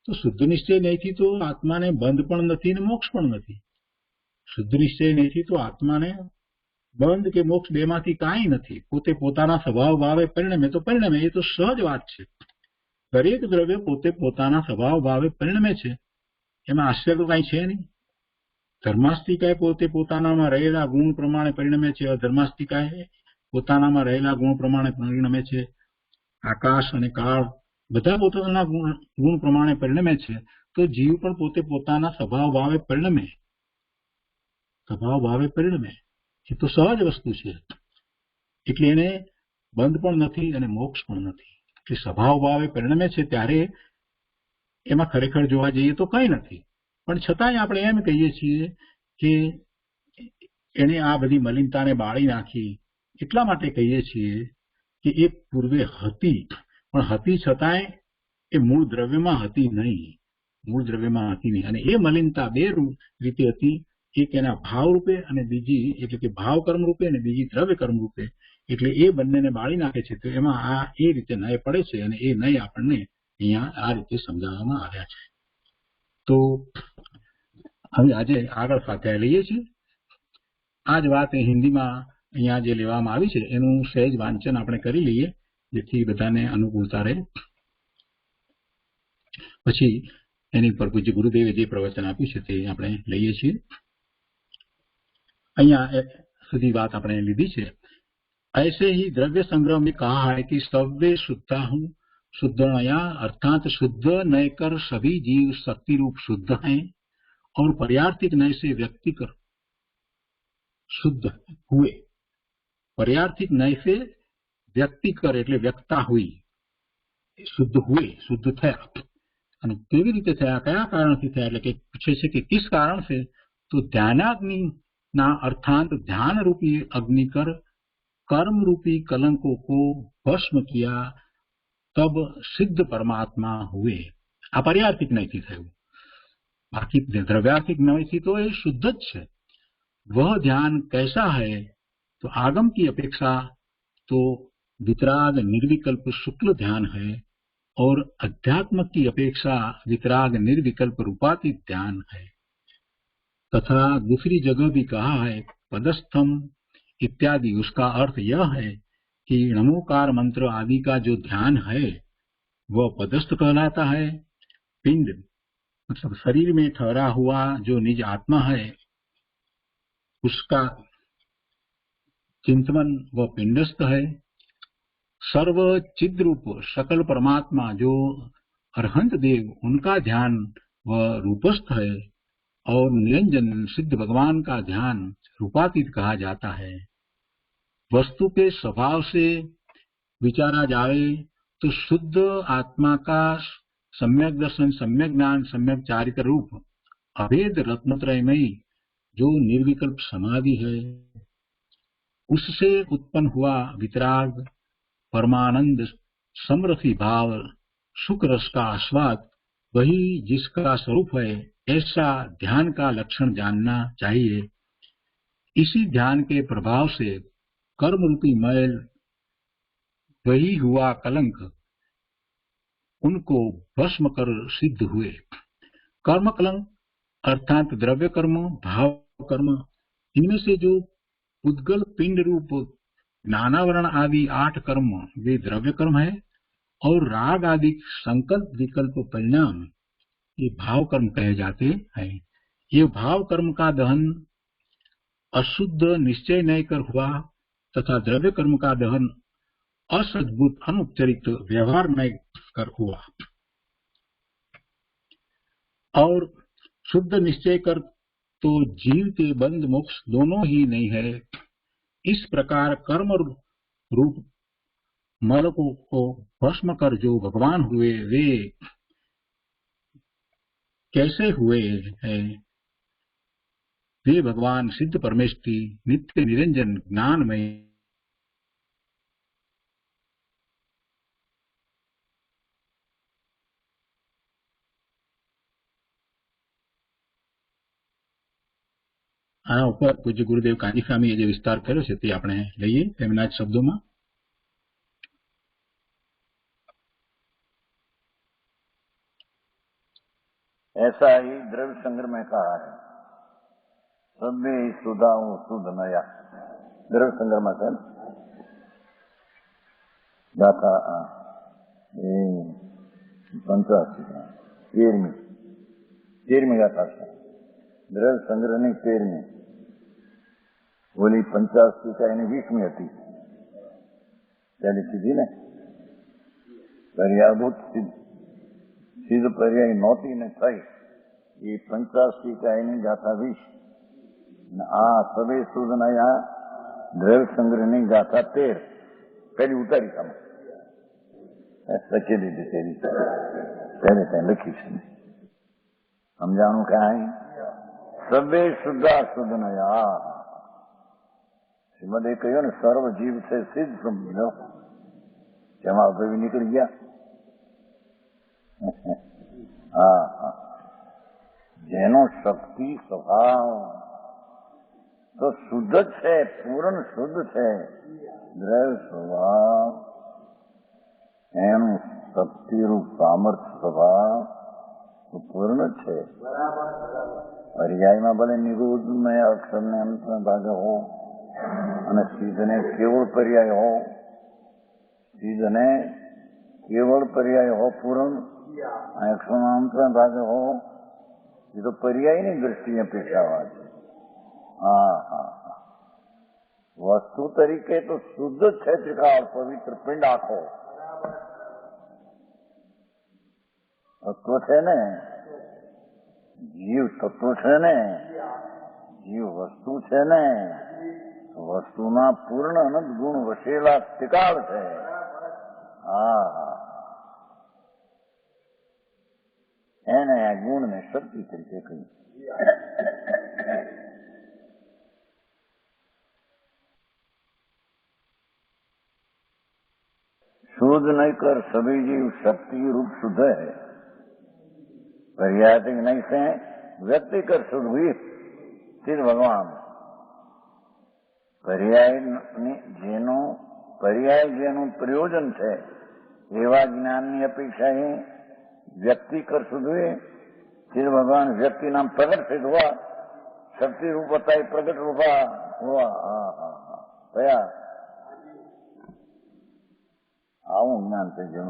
તો શુદ્ધ નિશ્ચય નહીંથી તો આત્માને બંધ પણ નથી ને મોક્ષ પણ નથી. શુદ્ધ નિશ્ચય નહીંથી તો આત્માને બંધ કે મોક્ષ બેમાંથી કાંઈ નથી. પોતે પોતાના સ્વભાવ ભાવે પરિણમે તો પરિણમે, એ તો સહજ વાત છે. દરેક દ્રવ્ય પોતે પોતાના સ્વભાવ ભાવે પરિણમે છે, એમાં આશ્ચર્ય તો કાંઈ છે નહીં. ધર્માસ્તિકાએ પોતે પોતાનામાં રહેલા ગુણ પ્રમાણે પરિણમે છે, અધર્માસ્તિકાએ પોતાનામાં રહેલા ગુણ પ્રમાણે પરિણમે છે. આકાશ અને કાળ બધા પોતાના ગુણ પ્રમાણે પરિણમે છે. તો જીવ પણ પોતે પોતાના સ્વભાવ ભાવે પરિણમે, સ્વભાવ ભાવે પરિણમે, એ તો સહજ વસ્તુ છે. એટલે એને બંધ પણ નથી અને મોક્ષ પણ નથી. એટલે સ્વભાવ ભાવે પરિણમે છે ત્યારે એમાં ખરેખર જોવા જઈએ તો કંઈ નથી. પણ છતાંય આપણે એમ કહીએ છીએ કે એને આ બધી મલિનતાને બાળી નાખી. એટલા માટે કહીએ છીએ કે એ પૂર્વે હતી, પણ હતી છતાંય એ મૂળ દ્રવ્યમાં હતી નહીં, મૂળ દ્રવ્યમાં હતી નહીં. અને એ મલિનતા બે રીતે હતી, એક એના ભાવ રૂપે અને બીજી એટલે કે ભાવ કર્મ રૂપે અને બીજી દ્રવ્ય કર્મ રૂપે. એટલે એ બંનેને બાળી નાખે છે. તો એમાં આ એ રીતે નય પડે છે, અને એ નય આપણને અહીંયા આ રીતે સમજાવવામાં આવ્યા છે. તો હવે આજે આગળ સ્વાધ્યાય લઈએ છીએ. આ જ વાત હિન્દીમાં અહીંયા જે લેવામાં આવી છે એનું સહેજ વાંચન આપણે કરી લઈએ, જેથી બધાને અનુકૂળતા રહે. પછી એની પર પૂજ્ય ગુરુદેવે જે પ્રવચન આપ્યું છે તે આપણે લઈએ છીએ. અહીંયા સુધી વાત આપણે લીધી છે. ऐसे ही द्रव्य संग्रह में कहा है कि सव्य शुद्धा हूं शुद्धया, अर्थात शुद्ध नय कर सभी जीव शक्ति रूप शुद्ध हैं और पर्यार्थिक नय से व्यक्ति कर शुद्ध हुए. पर्यार्थिक नय से व्यक्ति कर એટલે વ્યક્તા हुई, શુદ્ધ हुए, શુદ્ધ થયા. અને કેવી રીતે થયા, કયા કારણથી થયા? એટલે કે પૂછે છે કે કિસ કારણ से? તો ધ્યાનાગ્નિ ના અર્થાંત ध्यान रूपी अग्नि कर कर्म रूपी कलंकों को भस्म किया, तब सिद्ध परमात्मा हुए. આ પર્યાર્થિક નયથી થયું, બાકી દ્રવ્યાર્થિક નયથી તો એ શુદ્ધ જ છે. वह ध्यान कैसा है? तो आगम की अपेक्षा तो वितराग निर्विकल्प शुक्ल ध्यान है और अध्यात्म की अपेक्षा वितराग निर्विकल्प रूपातीत ध्यान है. तथा दूसरी जगह भी कहा है पदस्थम इत्यादि. उसका अर्थ यह है कि नमोकार मंत्र आदि का जो ध्यान है वह पदस्थ कहलाता है पिंड मतलब शरीर में ठहरा हुआ जो निज आत्मा है उसका चिंतन व पिंडस्थ है। सर्व चिद्रूप सकल परमात्मा जो अरहंत देव उनका ध्यान व रूपस्थ है और निरंजन सिद्ध भगवान का ध्यान रूपातीत कहा जाता है। वस्तु के स्वभाव से विचारा जाए तो शुद्ध आत्मा का सम्यक दर्शन, सम्यक ज्ञान, सम्यक चारित्र रूप अभेद रत्नत्रयमयी जो निर्विकल्प समाधि है, उससे उत्पन्न हुआ वितराग परमानंद समरथी भाव सुख रस का आस्वाद वही जिसका स्वरूप है, ऐसा ध्यान का लक्षण जानना चाहिए। इसी ध्यान के प्रभाव से कर्म रूपी मैल वही हुआ कलंक उनको भस्म कर सिद्ध हुए। कर्म कलंक अर्थात द्रव्य कर्म, भाव कर्म, इनमें से जो उद्गल पिंड रूप ज्ञानावरण आदि 8 कर्म वे द्रव्य कर्म है और राग आदि संकल्प विकल्प परिणाम ये भाव कर्म कहे जाते हैं। ये भाव कर्म का दहन अशुद्ध निश्चय नहीं कर हुआ तथा द्रव्य कर्म का दहन असद्भुत अनुपचरित व्यवहार नहीं कर हुआ और शुद्ध निश्चय कर तो जीव के बंध मोक्ष दोनों ही नहीं है। इस प्रकार कर्म रूप मल को भस्म कर जो भगवान हुए वे कैसे हुए हैं? वे भगवान सिद्ध परमेष्ठी नित्य निरंजन ज्ञानमय આના ઉપર પૂજ્ય ગુરુદેવ કાંજી સ્વામીએ જે વિસ્તાર કર્યો છે તે આપણે લઈએ તેમના જ શબ્દોમાં। ऐसा ही द्रव्य संग्रह में कहा है, सबे सुधाऊ सुध नया। द्रव्य संग्रह में है गाथा 13મી गाथा છે। દ્રવ્ય સંગ્રહની 13મી, ઓલી 85 का એની 20મી હતી ત્યારે કીધી ને पर्याभूत सिद्ध पर्याय नौती ने થઈ એ 85 का એની ગાથા 20 ને આ સવે સુધનયા દ્રવ્ય સંગ્રહની ગાથા 13 પહેલી ઉતારી તમે લખી દીધી તેરી પહેલે ત્યાં લખી છે સમજાણું કાંઈ સવે શુદ્ધા સુધનયા શ્રીમદે કહ્યું ને સર્વ જીવ છે સિદ્ધ સમજો તેમાં અભય નીકળી ગયા। હા હા જેનો શક્તિ સ્વભાવ તો શુદ્ધ છે, પૂર્ણ શુદ્ધ છે, દ્રવ્ય સ્વભાવ એનું શક્તિરૂપ સામર્થ્ય સ્વભાવ તો પૂર્ણ છે। પર્યાયમાં ભલે નિરોધમય અક્ષરને અંતના ભાગે હો અને સિદ્ધને કેવળ પર્યાય હો, સિદ્ધને केवल पर्याय हो पूर्ण अक्षरांतर भाग हो, ये तो पर्याय नहीं दृष्टि अपेक्षावाद। हाँ हाँ हाँ वस्तु तरीके तो शुद्ध है त्रिकाल पवित्र पिंड आखो तत्व है ने जीव तत्व है ने जीव वस्तु है ने वस्तु ना पूर्ण अनंत गुण वसेला त्रिकाल है। हाँ એને આ ગુણને શક્તિ તરીકે કહ્યું। शोध नहीं कर सभी जीव शक्ति रूप शुद्ध है, पर्यायिक नहीं से व्यक्ति कर शुद्ध हुई सिद्ध भगवान। पर्याय જેનું પ્રયોજન છે એવા જ્ઞાનની અપેક્ષા એ व्यक्ति कर शुद्ध हुए फिर भगवान व्यक्ति नाम प्रकट सिद्ध हुआ, शक्ति रूप होता है प्रकट रूपा हुआ। भया आऊं ज्ञान से जो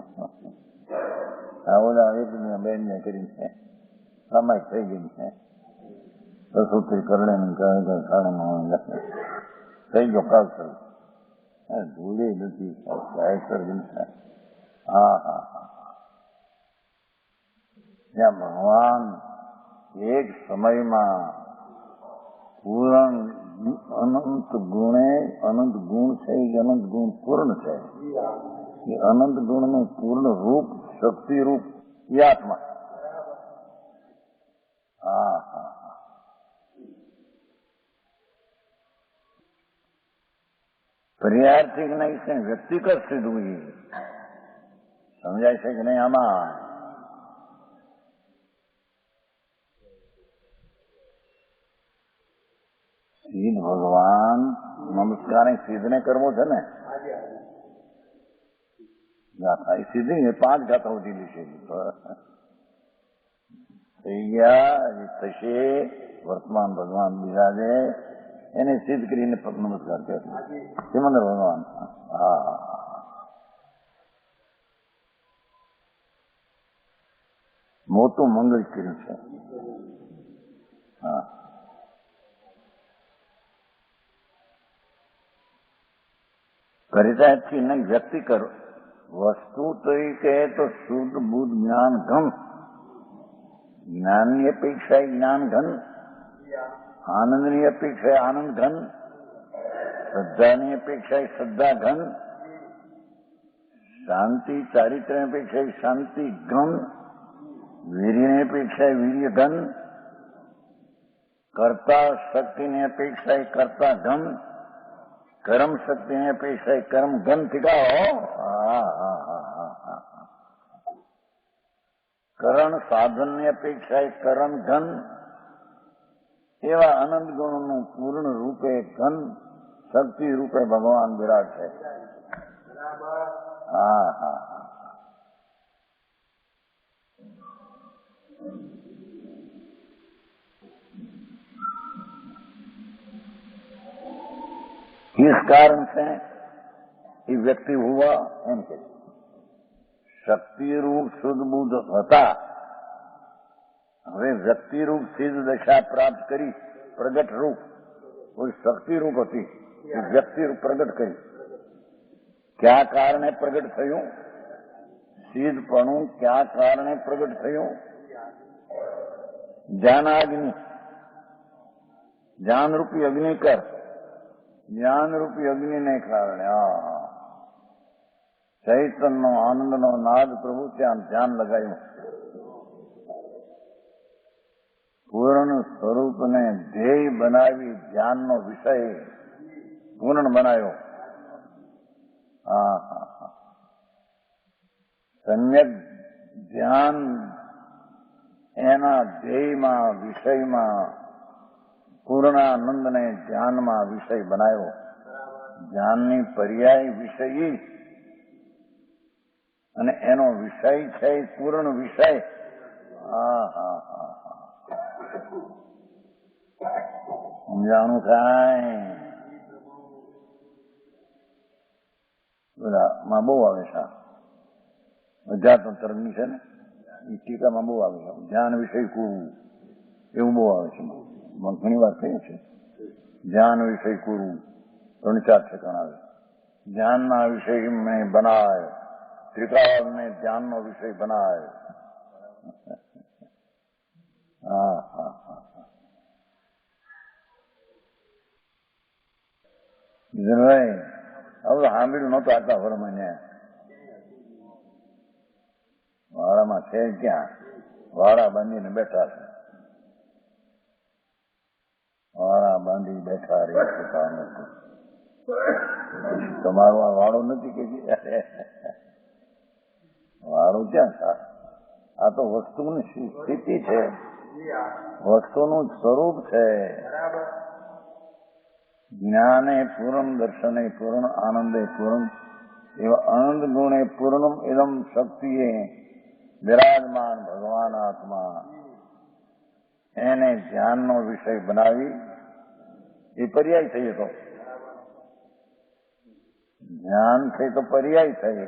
આ ઓલા એક બેનને કરીને સામાયિક થઈ ગઈ છે. કસોટી કરડે ને કહે કે સાડામાં થઈ ગયો કાલ થયું. ભૂલી નથી હા હા હા. જ્યાં ભગવાન એક સમયમાં પૂર્ણ અનંત ગુણે અનંત ગુણ છે એ અનંત ગુણ પૂર્ણ છે. એ અનંત ગુણનું પૂર્ણ રૂપ શક્તિ રૂપ એ આત્મા. હા હા હા. પર્યાર્થી કે નહીં છે વ્યક્તિગત સિદ્ધ સમજાય છે કે નહીં આમાં? સિદ્ધ ભગવાન નમસ્કાર સિદ્ધને કરવો છે ને ગાથા એ સીધી 5 ગાથાઓ દીધી છે. થઈ ગયા થશે વર્તમાન ભગવાન બિરાજે એને સિદ્ધ કરીને નમસ્કાર કર્યો સિમંદર ભગવાન. હા મોટું મંગળ કર્યું છે. હા પરિચયથી નહીં વ્યક્તિ કરો. વસ્તુ તરીકે તો શુદ્ધ બુદ્ધ જ્ઞાન ઘન, જ્ઞાનની અપેક્ષા જ્ઞાન ઘન, આનંદની અપેક્ષા આનંદ ઘન, શ્રદ્ધાની અપેક્ષા શ્રદ્ધા ઘન, શાંતિ ચારિત્ર્યની અપેક્ષા શાંતિ ઘન, વીર્યની અપેક્ષા વીર્ય ઘન, કર્તા શક્તિની અપેક્ષા કર્તા ઘન, કર્મ શક્તિની અપેક્ષા કર્મ ઘન થીગાઓ. કરણ સાધનની અપેક્ષા કરણ ઘન, એવા અનંત ગુણનું પૂર્ણ રૂપે ઘન શક્તિ રૂપે ભગવાન વિરાટ છે. હા હા હા. किस कारण से ये व्यक्ति हुआ एम के शक्ति रूप शुद्ध बुद्ध હતા. હવે વ્યક્તિ રૂપ સિદ્ધ દશા પ્રાપ્ત કરી પ્રગટ રૂપ કોઈ શક્તિ રૂપ હતી એ વ્યક્તિ રૂપ પ્રગટ કરી. ક્યાં કારણે પ્રગટ થયું? સિદ્ધપણું ક્યાં કારણે પ્રગટ થયું? જ્ઞાનાગ્નિ જ્ઞાનરૂપી અગ્નિ કર જ્ઞાનરૂપી અગ્નિને કારણે ચૈતનનો આનંદનો નાદ પ્રભુ ત્યાં ધ્યાન લગાવ્યું. પૂર્ણ સ્વરૂપને ધ્યેય બનાવી ધ્યાનનો વિષય પૂર્ણ બનાવ્યો. સમ્યક ધ્યાન એના ધ્યેયમાં વિષયમાં પૂર્ણાનંદને ધ્યાનમાં વિષય બનાવ્યો. ધ્યાનની પર્યાય વિષય અને એનો વિષય છે પૂર્ણ વિષય. સમજાણું થાય? બધામાં બહુ આવે છે. અધ્યાત્મ તરફની છે ને એ ટીકામાં બહુ આવે છે. ધ્યાન વિષય કૂરવું એવું બહુ આવે છે. ઘણી વાર કહ્યું છે ધ્યાન વિષય કૂરવું 3-4 ઠેકાણ આવે. ધ્યાનના વિષય મેં બનાય ત્રિકાળને ધ્યાનનો વિષય બનાય. હા હા હા. હવે સાંભળ્યું નહોતું આટલા વરમને વાડામાં છે ક્યાં? વાડા બાંધીને બેઠા છે. વાડા બાંધી બેઠા રે તમારો આ વાડો નથી કે વાડો ક્યાં થાય? આ તો વસ્તુની સ્થિતિ છે, વસ્તુનું સ્વરૂપ છે. જ્ઞાને પૂર્ણ દર્શને પૂર્ણ આનંદે પૂર્ણ એવા આનંદ ગુણે પૂર્ણમ ઇદમ શક્તિએ વિરાજમાન ભગવાન આત્મા એને ધ્યાનનો વિષય બનાવી એ પર્યાય થઈ હતો. ધ્યાન થઈ તો પર્યાય થઈ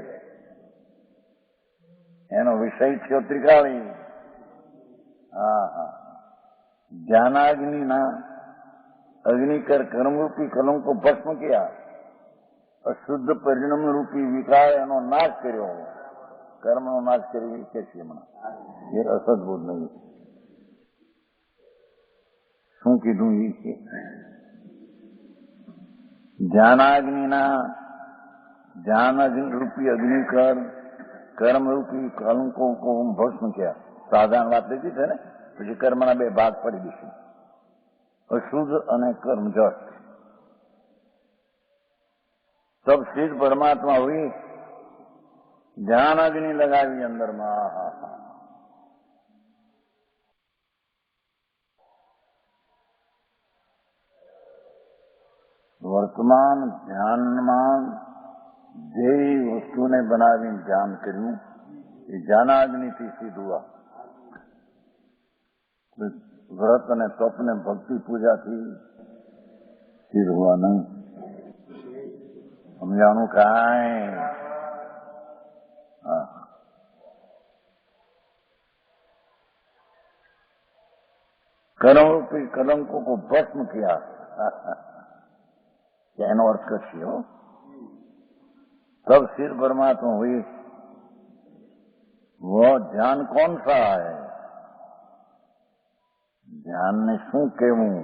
એનો વિષય થયો ત્રિકાળી. હા હા. જ્ઞાનાગ્નિના અગ્નિકર કર્મરૂપી કલંકો ભસ્મ કિયા, અશુદ્ધ પરિણામ રૂપી વિકાર એનો નાશ કર્યો. કર્મનો નાશ કર્યો કે છે હમણાં એ અસદબોધ નહીં. શું કીધું એ છે? જ્ઞાન રૂપી અગ્નિકર કર્મ રૂપી કલંકો કો ભસ્મ કિયા. સાધારણ વાત લીધી છે ને, પછી કર્મના બે ભાગ પડી દઈશું, અશુદ્ધ અને કર્મ જટ. તબ સિદ્ધ પરમાત્મા हुई, જ્ઞાન અગ્નિ લગાવી અંદરમાં. વર્તમાન ધ્યાનમાં જે વસ્તુને બનાવીને ધ્યાન કર્યું એ જ્ઞાનાગ્નિથી સિદ્ધ હુआ. વ્રત અને તપ ને ભક્તિ પૂજાથી સિદ્ધ હુआ નહીં. સમજાણું કાંઈ? હા. કર્મરૂપી કલંકો કો ભસ્મ કિયા, એનો અર્થ કરશે હો. तब सिद्ध परमात्मा हुई. वो ध्यान कौन सा है? ध्यान ने શું કહેવું?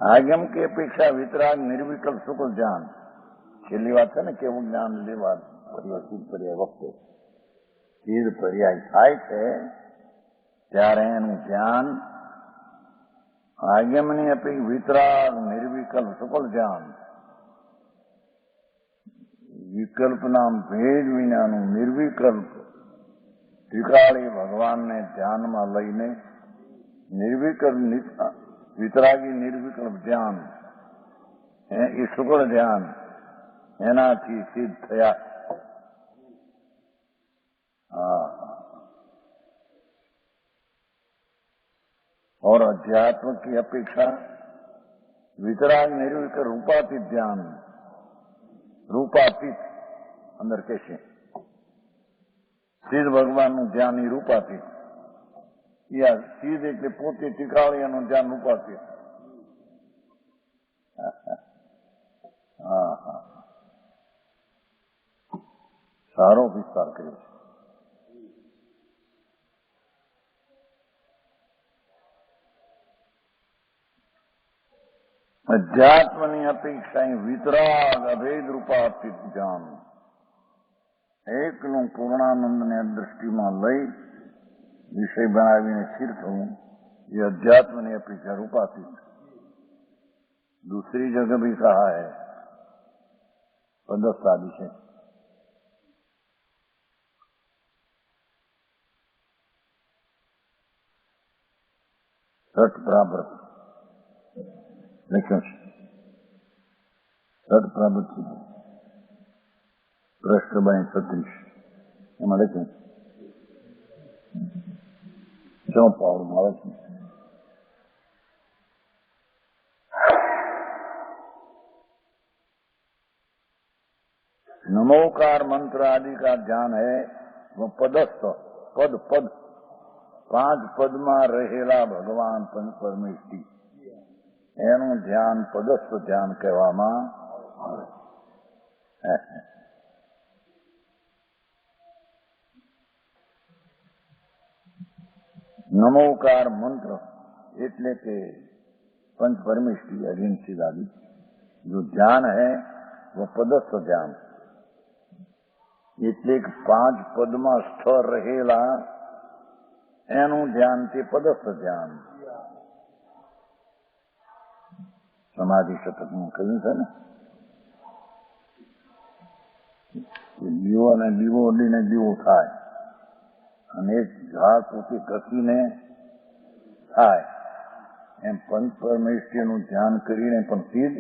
આગમ કે અપેક્ષા વિતરાગ નિર્વિકલ્પ સુકલ ધ્યાન. છેલ્લી વાત છે ને, કેવું જ્ઞાન લેવા પરિવર્તિત પર્યાય વખતે સ્થિર પર્યાય થાય છે ત્યારે એનું ધ્યાન આગમની અપેક્ષા વિતરાગ નિર્વિકલ્પ સુકલ ધ્યાન. વિકલ્પના ભેદ વિનાનું નિર્વિકલ્પ ત્રિકાળી ભગવાનને ધ્યાનમાં લઈને નિર્વિકલ્પ વિતરાગી નિર્વિકલ્પ ધ્યાન એ શુક્લ ધ્યાન એનાથી સિદ્ધ થયા. હા. और अध्यात्म की अपेक्षा वितराग निर्विकल्प रूपातीत ध्यान. રૂપાતીત અંદર કે છે સિદ્ધ ભગવાનનું ધ્યાન એ રૂપાતીત. યા સિદ્ધ એટલે પોતે ત્રિકાળીનું ધ્યાન રૂપાતીત. હા હા. સારો વિસ્તાર કર્યો છે. અધ્યાત્મની અપેક્ષા વિતરાગ અભેદ રૂપાતીત ધ્યાન. એકનું પૂર્ણાનંદને દ્રષ્ટિમાં લઈ વિષય બનાવીને સ્થિર થવું એ અધ્યાત્મની અપેક્ષા રૂપાતીત. दूसरी जगह भी कहा है पदस्थ आदि से. સઠ બરાબર લખ્યું છે. સઠ બરાબર છે. પૃષ્ઠ 36 એમાં લખ્યું જો પાવડમાં આવે છે. नमोकार मंत्र आदि का ध्यान है वो पदस्थ. पद पद 5 પદમાં રહેલા ભગવાન પંચ પરમેષ્ઠી એનું ધ્યાન પદસ્થ ધ્યાન કહેવામાં આવે. નમોકાર મંત્ર એટલે કે पंच परमेष्ठी अधीन सिद्धादि जो ध्यान है वो पदस्थ ध्यान. એટલે 5 પદમાં સ્થળ રહેલા એનું ધ્યાન તે પદસ્થ ધ્યાન. સમાધિ શતકમાં કહ્યું છે ને, દીવો અને દીવો ઉડીને દીવો થાય અને એક ઝાડ પોતે કસીને થાય એમ પંચ પરમેષ્ઠીનું ધ્યાન કરીને પણ સિદ્ધ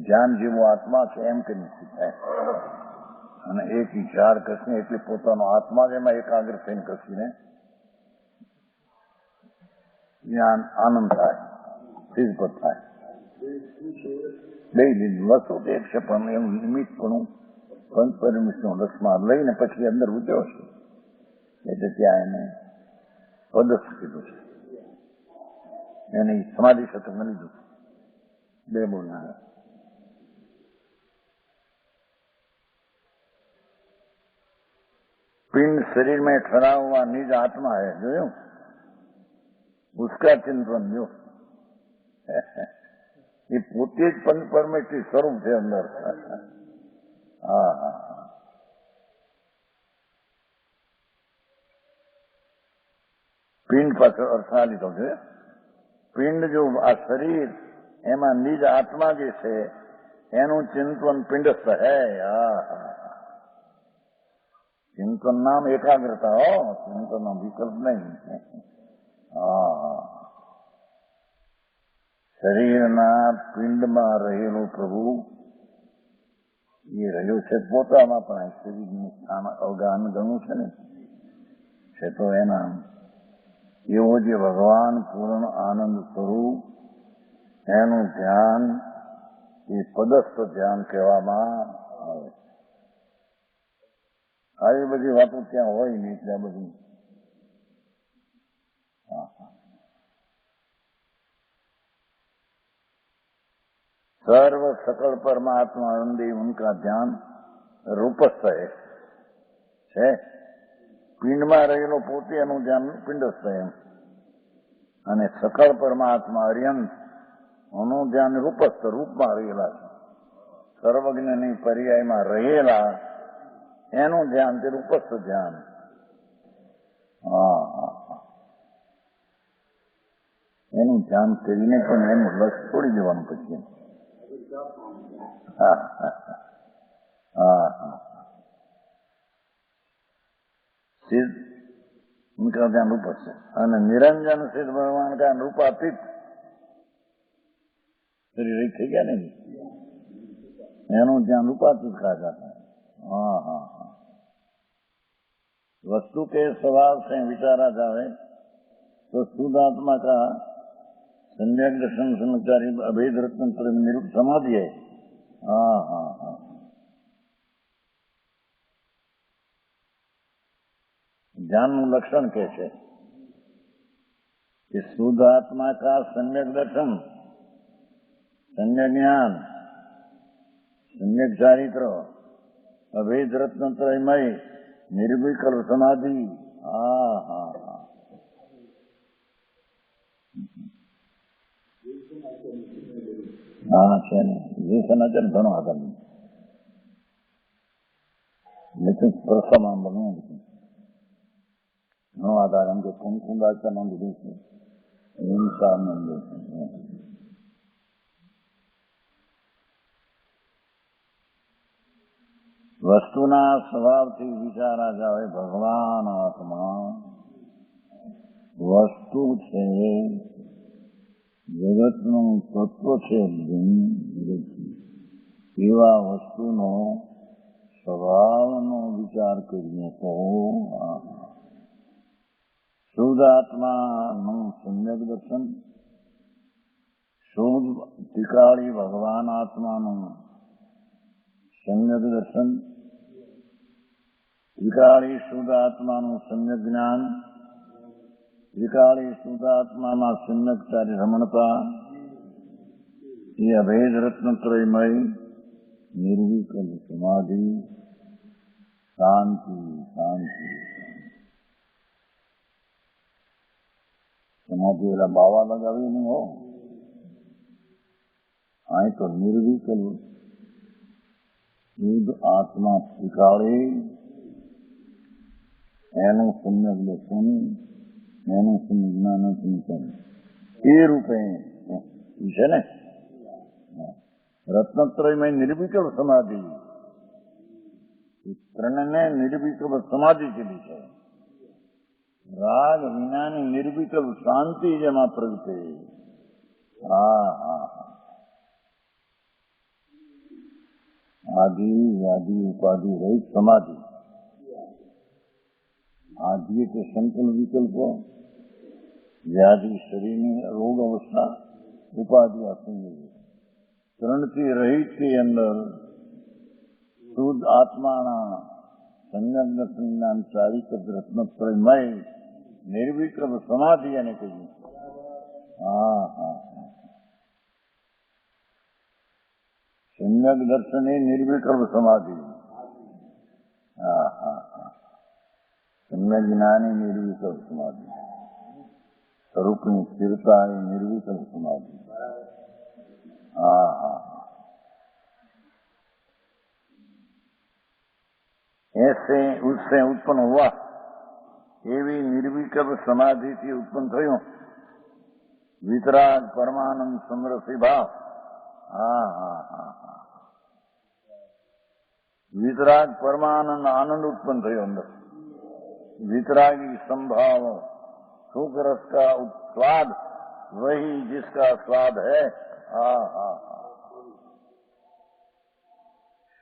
ધ્યાન જેવો આત્મા છે એમ કરીને સિદ્ધ થાય. અને એક ઝાડ કસીને એટલે પોતાનો આત્મા જ એમાં એકાગ્ર થઈને કસીને જ્ઞાન આનંદ થાય, સિદ્ધ પદ થાય. બે લીધું વસ્તુ એક છે પણ એનું નિમિત્ત પણ પંચ પરમેશ્વરનો રસમાં લઈને પછી અંદર ઉતર્યો છે એટલે ત્યાં એને પદસ્થ કીધું છે. એની સમાધિ શતકમાં લીધું બે બોલના. पिंड शरीर में ठहरा हुआ निज आत्मा है, जो उसका चिंतन जो ये पोते જ पंच परमेश्वर स्वरूप છે અંદર. હા હા પિંડ પાછળ અર્થ આ લીધો છે. પિંડ જો આ શરીર એમાં નિજ આત્મા જે છે એનું ચિંતન પિંડસ્થ હે. હા હા चिंतन नाम एकाग्रता हो, चिंतन विकल्प नहीं. શરીરના પિંડમાં રહેલો પ્રભુ એ રહ્યો છે પોતામાં, પણ શરીરનું સ્થાન અવગાન ગણું છે ને છે તો એના એવો જે ભગવાન પૂર્ણ આનંદ સ્વરૂપ એનું ધ્યાન એ પદસ્થ ધ્યાન કહેવામાં આવે. આવી બધી વાતો ત્યાં હોય નહીં એટલે આ બધી. સર્વ सकल परमात्मा आनंदी उनका ध्यान रूपस्थ है. પિંડમાં રહેલો પોતે એનું ધ્યાન પિંડસ્થ એમ, અને સકળ પરમાત્મા અર્યંત એનું ધ્યાન રૂપસ્થ રૂપમાં રહેલા છે. સર્વજ્ઞની પર્યાયમાં રહેલા એનું ધ્યાન તે રૂપસ્થ ધ્યાન. એનું ધ્યાન કરીને પણ એનું લક્ષ છોડી દેવાનું પછી. सिद्ध उनका ध्यान रूप से, निरंजन सिद्ध भगवान का रूपातीत शरीर थे क्या नहीं, एनु ध्यान रूपातीत कहा जाता है. हाँ हाँ हाँ वस्तु के स्वभाव से विचारा जाए तो शुद्धात्मा का सम्यक दर्शन समझदारी अभेद रत्न निरूप समाधि है. हाँ हाँ हाँ ज्ञान लक्षण कैसे कि शुद्ध आत्मा का सम्यक दर्शन, सम्यक ज्ञान, सम्यक चारित्र, अभेद रत्न त्रयमय निर्विकल्प समाधि. हाँ हाँ हाँ हाँ છે ને જે સનાતન ઘણો આગળ, લેકિન પ્રસમાન બન્યું ઘણો આધાર એમ કે કુમકુંદાચાનંદ છે હિંસાનંદ છે. વસ્તુના સ્વભાવથી વિચારા જાવે ભગવાન આત્મા વસ્તુ છે, જગતનું તત્વ છે, એવા વસ્તુનો સ્વભાવનો વિચાર કરીએ તો શુદ્ધ આત્માનું સમ્યક દર્શન, શુદ્ધ ત્રિકાળી ભગવાન આત્માનું સમ્યક દર્શન, ત્રિકાળી શુદ્ધ આત્માનું સમ્યક જ્ઞાન, ત્રિકાળી શુદ્ધ આત્મામાં સમ્યક ચારી રમણતા, એ અભેદ રત્નત્રયમય નિર્વિકલ્પ સમાધિ, શાંતિ શાંતિ. સમાધિ એલા બાવા લગાવી નહીં હો, અહીં તો નિર્વિકલ્પ શુદ્ધ આત્મા ત્રિકાળી એનું સમ્યક દર્શન, એનું જ્ઞાન ચિંતન એ રૂપે છે ને રત્નત્રયમય નિર્વિકલ્પ સમાધિ. ત્રણને નિર્વિકલ્પ સમાધિ કીધી છે. રાગ વિનાની નિર્વિકલ્પ શાંતિ જેમાં પ્રગટે. હા હા આદિ વ્યાધિ ઉપાધિ રહિત સમાધિ. આદિ એટલે સંકલ્પ વિકલ્પો, વ્યાધિ શરીરની રોગ અવસ્થા, ઉપાધિ અસંયોગ, ત્રણથી રહિત ની અંદર શુદ્ધ આત્માના સંજ્ઞાન સંજ્ઞાન ચારિત્ર રત્નત્રયમય નિર્વિકલ્પ સમાધિ એને કહ્યું. હા હા સમ્યક દર્શન એ નિર્વિકલ્પ સમાધિ. હા હા હા સમ્યક જ્ઞાની નિર્વિકલ્પ સમાધિ. સ્વરૂપની સ્થિરતા એ નિર્વિકલ્પ સમાધિ. હા હા ऐसे उससे उत्पन्न हुआ एवी निर्विकल्प समाधि થી ઉત્પન્ન થયું વિતરાગ પરમાનંદ સમરસી ભાવ. હા હા હા હા વિતરાગ પરમાનંદ आनंद उत्पन्न થયો અંદર. वितरागी संभाव सुख रस का स्वाद वही जिसका स्वाद है. हा हा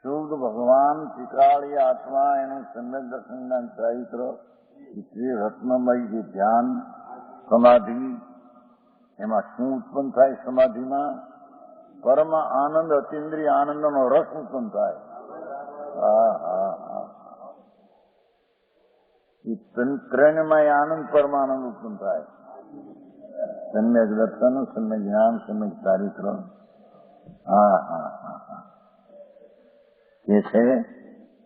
શુદ્ધ ભગવાન ત્રિકાળી આત્મા એનું સમ્યક દર્શનના ચારિત્ર શ્રી રત્નમય જે ધ્યાન સમાધિ એમાં શું ઉત્પન્ન થાય? સમાધિમાં પરમ આનંદ અતિન્દ્રિય આનંદનો રસ ઉત્પન્ન થાય. હા હા હા ત્રણમય આનંદ પરમાનંદ ઉત્પન્ન થાય. સમ્યક દર્શન સમ્યક જ્ઞાન સમ્યક ચારિત્ર. હા હા હા હા કે છે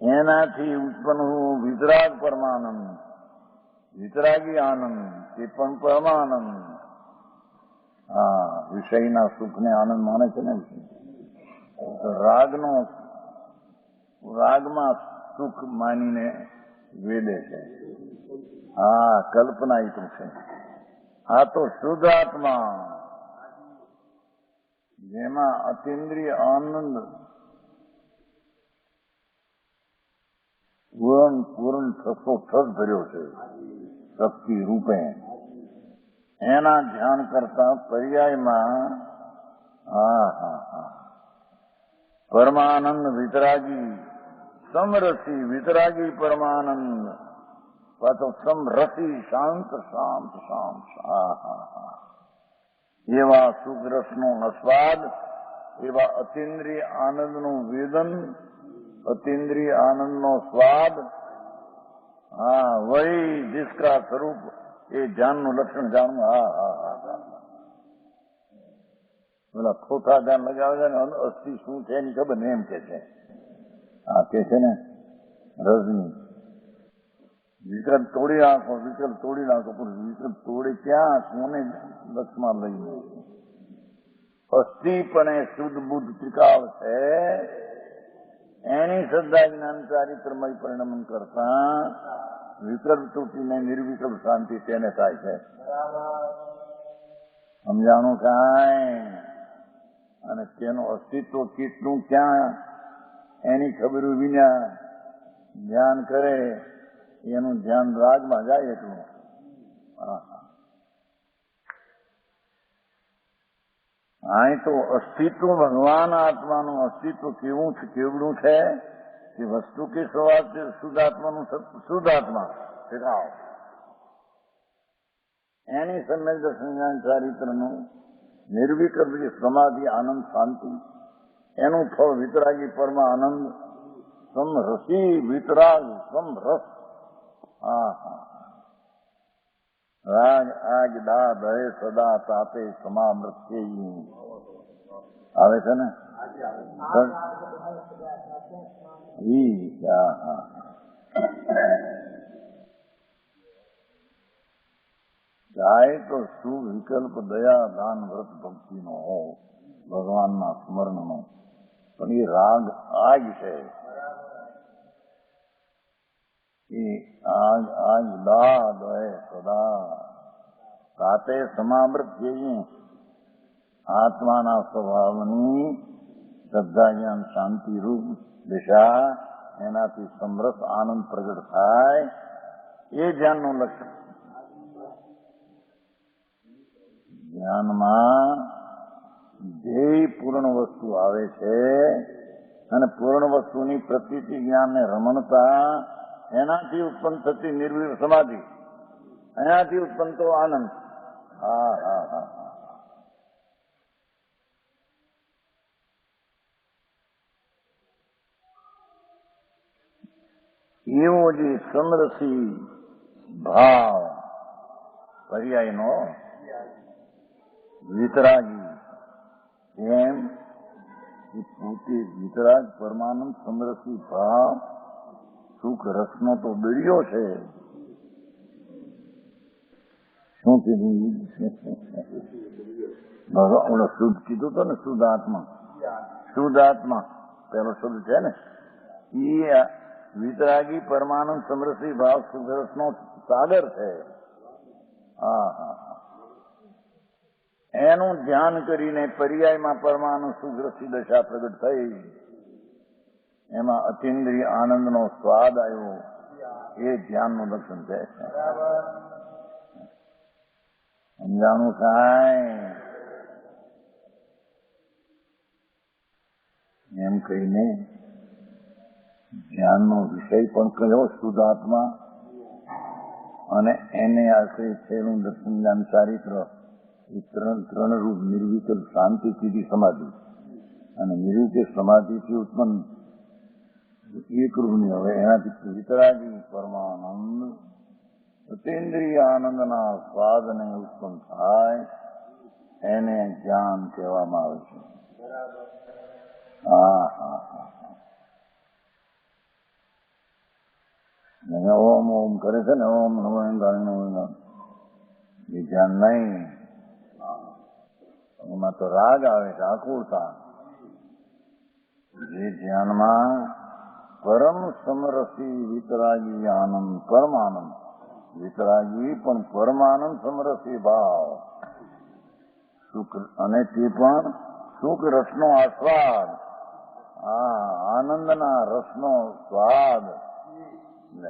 એનાથી ઉત્પન્ન હું વિતરાગ પરમાનંદ વિતરાગી આનંદ તે પણ પરમાનંદ. હા વિષયના સુખને આનંદ માને છે ને રાગમાં સુખ માનીને વેદે છે. હા કલ્પના એ તો છે. આ તો શુદ્ધ આત્મા જેમાં અતિન્દ્રિય આનંદ પૂર્ણ ઠસ ભર્યો છે શક્તિ રૂપે એના ધ્યાન કરતા પર્યાયમાં હા હા હા પરમાનંદ વિતરાગી સમરસી વિતરાગી પરમાનંદ પાછો સમરસી શાંત શાંત શાંત. હા હા હા એવા સુખરસનો આસ્વાદ એવા અતિન્દ્રિય આનંદનું વેદન અતિન્દ્રિય આનંદનો સ્વાદ. હા વહી जिसका સ્વરૂપ એ ધ્યાનનું લક્ષણ જાણવું. હા હા હા પેલા ખોટા ધ્યાન લગાવે છે ને અસ્થિ શું છે એની ખબર ને એમ કે છે. હા કે છે ને રજની વિકલ્પ તોડી નાખો વિકલ્પ તોડી નાખો પણ વિકલ્પ તોડે ક્યાં કોને લક્ષમાં લઈને? અસ્થિ પણ એ શુદ્ધ બુદ્ધ ત્રિકાળ છે એની શ્રદ્ધા જ્ઞાન ચારિત્રમય પરિણમન કરતા વિકલ્પ તૂટીને નિર્વિકલ્પ શાંતિ તેને થાય છે. સમજાણું કાંઈ? અને તેનું અસ્તિત્વ કેટલું ક્યાં એની ખબર વિના ધ્યાન કરે એનું ધ્યાન રાગમાં જાય એટલું. અહીં તો અસ્તિત્વ ભગવાન આત્માનું અસ્તિત્વ કેવું છે કેવડું છે કે વસ્તુ કે સ્વભાવ છે શુદ્ધાત્માનું શુદ્ધાત્મા એની સમ્યક દર્શન ચારિત્રનું નિર્વિકલ્પ સમાધિ આનંદ શાંતિ એનું ફળ વિતરાગી પરમા આનંદ સમરસી વિતરાગ સમરસ. હા હા રાગ આગ દા દહે સદા તાપે સમામૃત્ય આવે છે ને જાય તો શું વિકલ્પ દયા દાન વ્રત ભક્તિનો હો ભગવાનના સ્મરણનો. પણ એ રાગ આગ છે. એ આગ દા દહે સદા તાપે સમામૃત્ય આત્માના સ્વભાવની શ્રદ્ધા જ્ઞાન શાંતિ રૂપ દિશા એનાથી સમરસ આનંદ પ્રગટ થાય એ ધ્યાનનું લક્ષણ. ધ્યાનમાં જે પૂર્ણ વસ્તુ આવે છે અને પૂર્ણ વસ્તુની પ્રતીતિ જ્ઞાનને રમણતા એનાથી ઉત્પન્ન થતી નિર્વિકલ્પ સમાધિ એનાથી ઉત્પન્ન તો આનંદ. હા હા હા એવો જે સમરસી ભાવ પર્યાયનો વિતરાગી, એમ એ પોતે વિતરાગ પરમાનંદ સમરસી ભાવ સુખ રસનો તો દરિયો છે. શું કીધું? ભગવાન શુદ્ધ કીધું તો ને, શુદ્ધ આત્મા. શુદ્ધ આત્મા પેલો શબ્દ છે ને, એ વિતરાગી પરમાનંદ સમરસી ભાવ સુખ રસનો સાગર છે. હા હા, એનું ધ્યાન કરીને પર્યાયમાં પરમાનંદ સુખ રસી દશા પ્રગટ થઈ, એમાં અતિન્દ્રિય આનંદનો સ્વાદ આવ્યો, એ ધ્યાનનું લક્ષણ છે. સમજાણું કાંઈ? એમ કહીને ધ્યાનનો વિષય પણ કયો શુદ્ધ આત્મા, અને એને આશ્રય થયેલું દર્શન જ્ઞાન ચારિત્ર, એ ત્રણ રૂપ નિર્વિકલ્પ શાંતિ કીધી સમાધિ, અને નિર્વિકલ્પ સમાધિથી ઉત્પન્ન એક રૂપની. હવે એનાથી વિતરાગી પરમાનંદ અતિન્દ્રિય આનંદના સ્વાદને ઉત્પન્ન થાય, એને જ્ઞાન કહેવામાં આવે છે. હા હા હા, ઓમ ઓમ કરે છે ને, ઓમ નમો નમો, એ ધ્યાન નહીં. એમાં તો રાગ આવે છે, આકુળતા. જે ધ્યાનમાં પરમ સમરસી વિતરાગી આનંદ, પરમાનંદ વિતરાગી પણ પરમાનંદ સમરસી ભાવ સુખ, અને તે પણ સુખ રસનો આસ્વાદ, આનંદના રસનો સ્વાદ. એ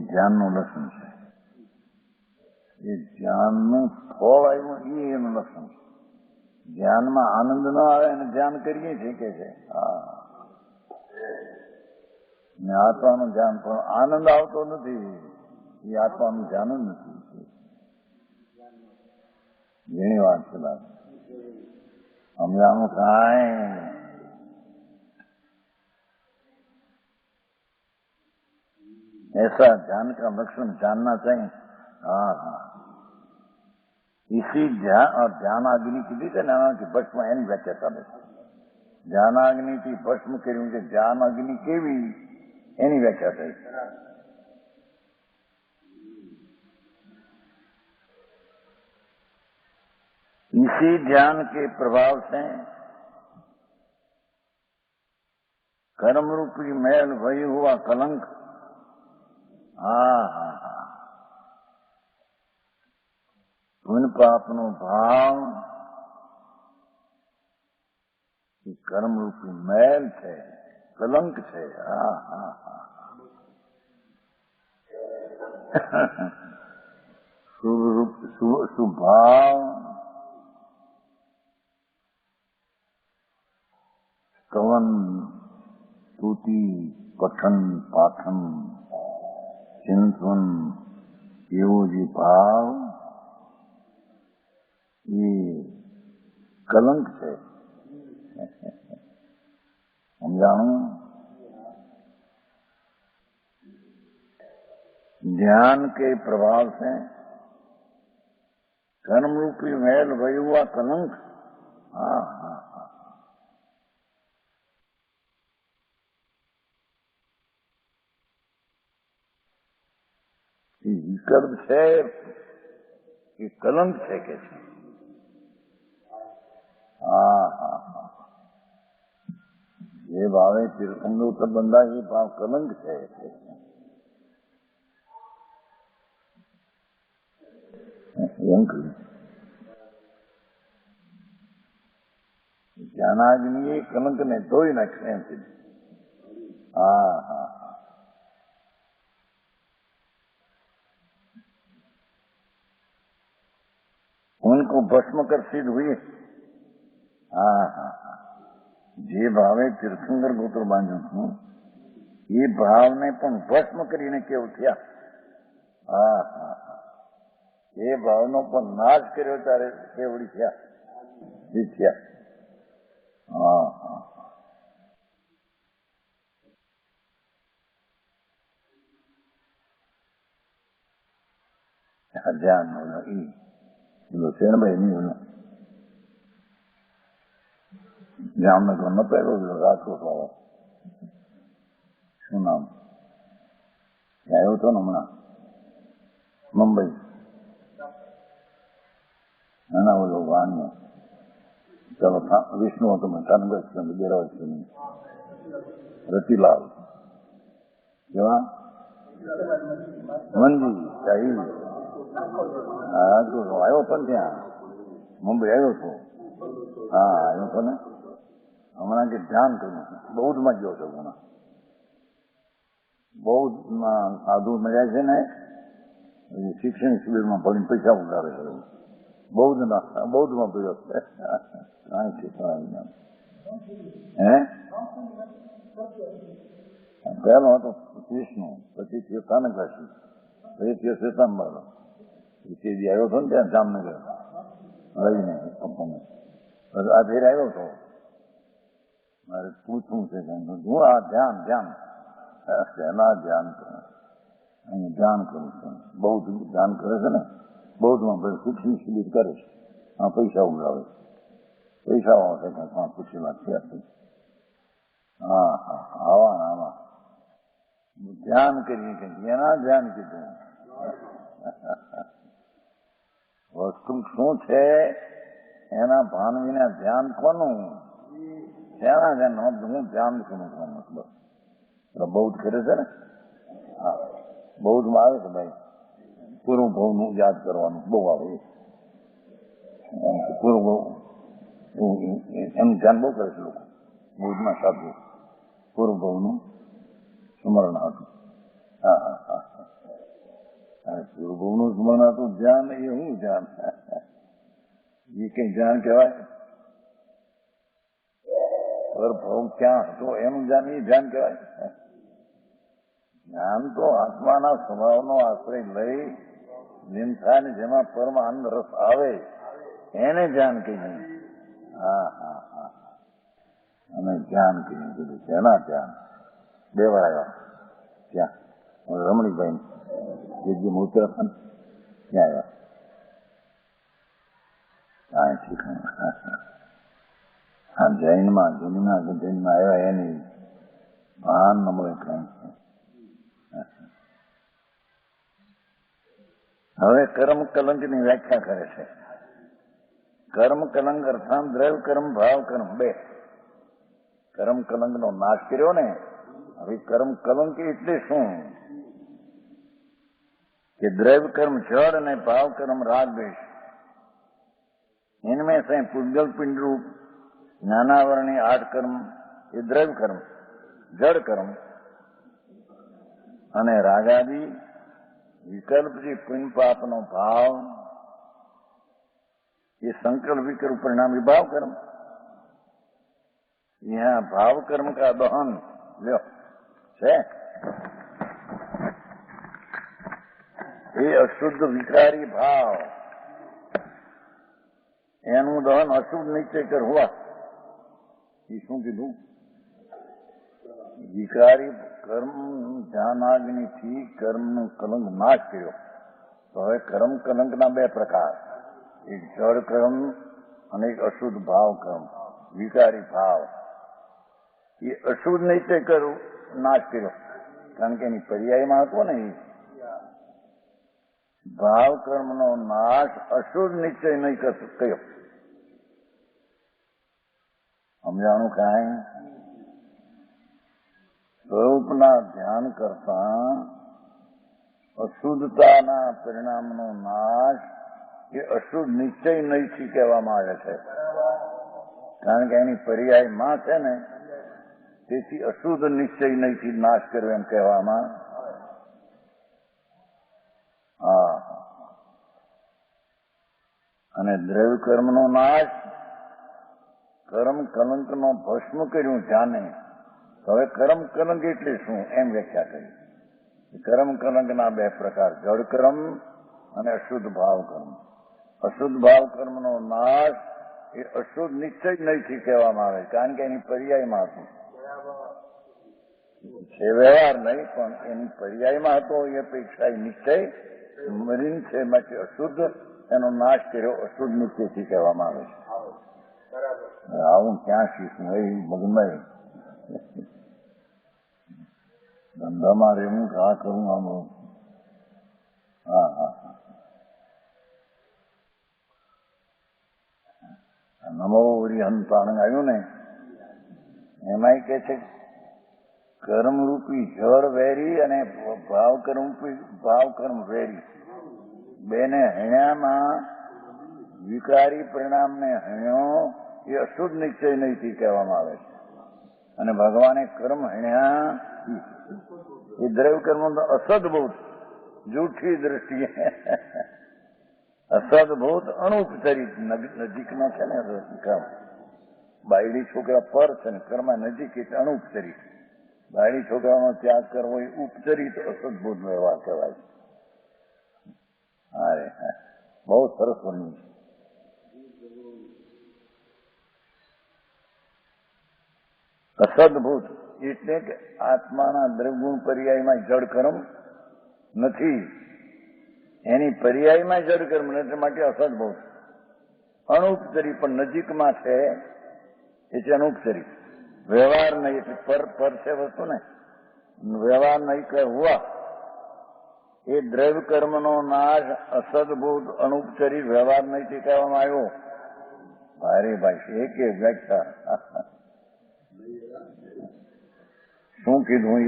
ધ્યાનનું લક્ષણ છે. એ ધ્યાનનું ફળ આવ્યું, એ એનું લક્ષણ છે. ધ્યાનમાં આનંદ ન આવે અને ધ્યાન કરીએ છીએ કે છે. ને આત્માનું ધ્યાન પણ આનંદ આવતો નથી, એ આત્માનું ધ્યાન જ નથી. ઘણી વાત છે. સમજાણું કાંઈ? ऐसा ध्यान का लक्षण जानना चाहिए. हाँ हाँ, इसी ध्यान और ध्यानाग्नि की थी ना कि भस्म एनी व्याख्या चाले. ध्यानाग्नि થી ભસ્મ કર્યું છે, ધ્યાનાગ્નિ કેવી એની વ્યાખ્યા થઈ. इसी ध्यान के प्रभाव से कर्म रूपी मैल वही हुआ कलंक. હા હા હા, પુન પાપનો ભાવ એ કર્મરૂપી મેલ છે, કલંક છે. હા હા હા, શુભાવ કવન સ્તુતિ પઠન પાઠન ચિંતન, એવો જે ભાવ એ કલંક છે. સમજાણું? ध्यान के प्रभाव से कर्म रूपी मैल वही हुआ कलंक. हाँ हाँ हाँ, વિકલ્પ છે કે કલંક છે કે છે. હા હા હા, જે ભાવે તીર્થંકર ઉપર બંધા એ ભાવ કલંક છે. એમ કહ્યું જ્ઞાનાગ્નિ એ કલંકને ધોઈ નાખશે એમ કીધું. હા હા, उनको भस्म कर सिद्ध हुई. હા હા હા, જે ભાવે તીર્થંકર ગોત્ર બાંધ્યું હતું એ ભાવને પણ ભસ્મ કરીને કેવું થયા. હા હા હા, એ ભાવનો પણ નાશ કર્યો ત્યારે કેવડી થયા. શીખ્યા. હા હા. ધ્યાન પેલો છે ને ભાઈ એની જામનગર નો પહેલો રાજકોટ વાળો શું નામ આવ્યો હતો ને હમણાં મુંબઈ નાના ઓલો વાણિયો ચાલો વિષ્ણુ હતો મઠાનગર બેરાવ છે રતિલાલ કેવા મંજી આવ્યો હતો ને ત્યાં મુંબઈ આવ્યો હતો. હા આવ્યો હતો ને હમણાં કે ધ્યાન કર્યું બૌદ્ધમાં ગયો છો હમણાં બૌદ્ધમાં સાધુ મળ્યા છે ને શિક્ષણ શિબિરમાં ભણીને પૈસા ઉગાડે છે બૌદ્ધમાં પીડ્યો હે પહેલો હતો વિષ્ણુ પછી થયો કાનકાશી પછી થયો શ્વેતાંબર તેથી આવ્યો હતો ને ત્યાં જામનગર લઈને પપ્પાને આ ફેર આવ્યો હતો મારે પૂછવું છે હું આ ધ્યાન શેના ધ્યાન કરે અહીં ધ્યાન કરું છું બૌદ્ધ ધ્યાન કરે છે ને બૌદ્ધમાં ભાઈ શિક્ષણ શિબિર કરે છે આ પૈસા ઉગાવે પૈસા આવશે કાંઈ પૂછેલા ત્યારથી હા હા આવા ધ્યાન કરીએ કે એના ધ્યાન કીધું વસ્તુ શું છે એના ભાન વિના ધ્યાન કોનું શેના ધ્યાન હું ધ્યાન કરું મતલબ બૌદ્ધ કરે છે ને હા બૌદ્ધમાં આવે છે ભાઈ પૂર્વ ભાવનું યાદ કરવાનું બહુ આવે પૂર્વ ભાવ એનું ધ્યાન બહુ કરે છે લોકો બૌદ્ધમાં સાધુ પૂર્વ ભાવનું સ્મરણ હતું. હા હા હા પૂર્વ ભાવનું સ્મરણ હતું ધ્યાન એ શું ધ્યાન એ કઈ ધ્યાન કહેવાય ભાવ ક્યાં હતો એનું ધ્યાન એ ધ્યાન કહેવાય. જ્ઞાન તો આત્માના સ્વભાવનો આશ્રય લઈ જેમ થાય ને જેમાં પરમ આનંદ રસ આવે એને ધ્યાન કહીએ. હા હા હા અને ધ્યાન કહીએ કીધું શેના ધ્યાન બે વાર આવ્યા ત્યાં રમણીભાઈ જે ઉત્તરાખંડ ત્યાં આવ્યા કાંઈ ઠીક હા જૈનમાં આવ્યા એની ભાન ન મળે કઈ. હવે કર્મ કલંક ની વ્યાખ્યા કરે છે. કર્મ કલંક અર્થાત દ્રવ્ય કર્મ ભાવ કર્મ બે કર્મ કલંક નો નાશ કર્યો ને. હવે કર્મ કલંક એટલે શું કે દ્રવ્ય કર્મ જડ અને ભાવ કર્મ राग द्वेष इनमें से पुद्गल पिंड रूप ज्ञानावरणी 8 कर्म ये द्रव्य कर्म जड़ कर्म અને રાગાદી વિકલ્પથી પુણ્ય પાપનો ભાવ એ સંકલ્પ વિકલ્પ परिणाम भाव कर्म. यहाँ भाव कर्म का दहन लो છે એ અશુદ્ધ વિકારી ભાવ એનું દહન અશુદ્ધ નિશ્ચય કર હુઆ. એ શું કીધું વિકારી કર્મ ધ્યાનાગ્નિથી કર્મનું કલંક નાશ કર્યો. તો હવે કર્મ કલંકના બે પ્રકાર એક જળ કર્મ અને એક અશુદ્ધ ભાવ કર્મ વિકારી ભાવ. એ અશુદ્ધ નિશ્ચય કર્યું નાશ કર્યો કારણ કે એની પર્યાયમાં હતો ને ભાવ કર્મનો નાશ અશુદ્ધ નિશ્ચય નહીં કર્યો. સમજાણું કાંઈ સ્વરૂપના ધ્યાન કરતા અશુદ્ધતાના પરિણામનો નાશ એ અશુદ્ધ નિશ્ચય નહીંથી કહેવામાં આવે છે કારણ કે એની પર્યાયમાં છે ને તેથી અશુદ્ધ નિશ્ચય નહીંથી નાશ કર્યો એમ કહેવામાં. હા અને દ્રવ્ય કર્મનો નાશ કર્મ કલંકનો ભસ્મ કર્યું જાને. હવે કર્મ કલંક એટલે શું એમ વ્યાખ્યા કરી. કર્મ કલંકના બે પ્રકાર જડ કર્મ અને અશુદ્ધ ભાવ કર્મ. અશુદ્ધ ભાવ કર્મનો નાશ એ અશુદ્ધ નિશ્ચય જ નહીંથી કહેવામાં આવે, કારણ કે એની પર્યાયમાં હતું. છે વ્યવહાર નહીં, પણ એની પર્યાયમાં હતો એ અપેક્ષા નિશ્ચય મલિન છે, માટે અશુદ્ધ એનો નાશ કર્યો, અશુદ્ધ નિશ્ચયથી કહેવામાં આવે છે. આવું ક્યાં શીખવું એ મગમય ધંધામાં રહેવું કે આ કરવું આમ. હા હા નમો હંતાણ આવ્યું ને, એમાંય કે છે કર્મરૂપી જળ વેરી અને ભાવકર્મ વેરી, બેને હણ્યામાં વિકારી પરિણામને હણ્યો એ અશુદ્ધ નિશ્ચય નહીંથી કહેવામાં આવે છે. અને ભગવાને કર્મ હણ્યા એ દ્રવ્ય કર્મ અસદભૂત જૂઠી દ્રષ્ટિએ અસદભૂત અણુપચરિત નજીકનો છે ને કર્મ. બાયડી છોકરા પર છે ને કર્મ નજીક એટલે અણુપચરિત. બાયડી છોકરાનો ત્યાગ કરવો એ ઉપચરિત અસદભૂત વ્યવહાર કહેવાય. અરે બહુ સરસ બન્યું છે. અસદભૂત એટલે કે આત્માના દ્રવગુણ પર્યાયમાં જડ કર્મ નથી, એની પર્યાયમાં જડ કર્મ નથી, માટે અસદભૂત. અણુપચરી પણ નજીકમાં છે એટલે અણુપચરી. વ્યવહાર નહીં એટલે પર છે વસ્તુ ને, વ્યવહાર નહીં કે હુઆ એ દ્રવ્ય કર્મનો નાશ અસદભૂત અણુપચરી વ્યવહાર નહીં કહેવામાં આવ્યો. ભારે ભાઈ એક વ્યાખ્યા શું કીધું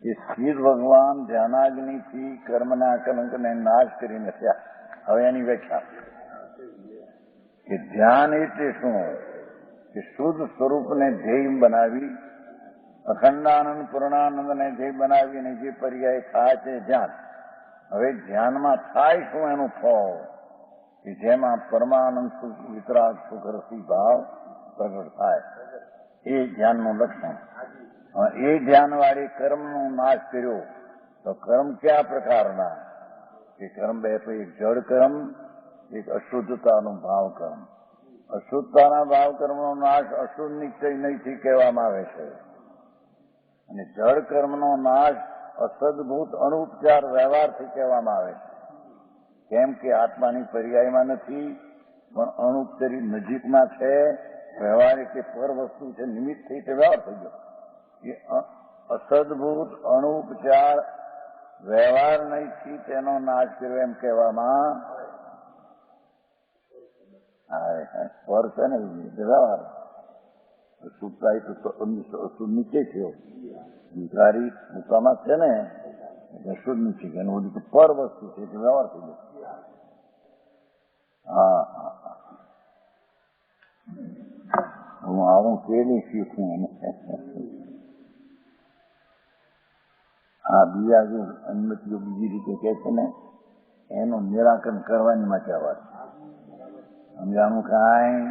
એ સ્થિર ભગવાન ધ્યાનાગ્નિથી કર્મના કલંકને નાશ કરીને થયા. હવે એની વ્યાખ્યા કે ધ્યાન એટલે શું કે શુદ્ધ સ્વરૂપને ધ્યેય બનાવી, અખંડાનંદ પૂર્ણાનંદને ધ્યેય બનાવીને જે પર્યાય થાય છે ધ્યાન. હવે ધ્યાનમાં થાય શું એનું ફળ કે જેમાં પરમાનંદ સુખ વિતરાગ સુખ રસી ભાવ પ્રગટ થાય, એ ધ્યાનનું લક્ષણ. એ ધ્યાનવાળી કર્મનો નાશ કર્યો તો કર્મ કયા પ્રકારના કે કર્મ બે, એક જડ કર્મ, એક અશુદ્ધતાનું ભાવ કર્મ. અશુદ્ધતાના ભાવ કર્મનો નાશ અશુદ્ધ નિશ્ચય નહીંથી કહેવામાં આવે છે, અને જડ કર્મનો નાશ અસદભૂત અણુપચાર વ્યવહારથી કહેવામાં આવે છે. કેમ કે આત્માની પર્યાયમાં નથી, પણ અણુપચરી નજીકમાં છે. વ્યવહારિક કે પર વસ્તુ છે, નિમિત્ત થઈ તે વ્યવહાર થઈ ગયો. એ અસદભૂત અણુપચાર વ્યવહાર નહીંથી તેનો નાશ કર્યો એમ કહેવામાં પર છે ને વ્યવહાર સુખાય તો નીચે થયો, વિકારી મુકામાં છે ને શુદ્ધ નીચે ગયો, એનું બધું પર વસ્તુ છે તે વ્યવહાર થઈ ગયો. હા હા હું આવું કેવી શીખું એને. આ બીજા જે અન્નતિઓ બીજી રીતે કહે છે ને એનું નિરાકરણ કરવાની માટે વાત સમજાણું કાંઈ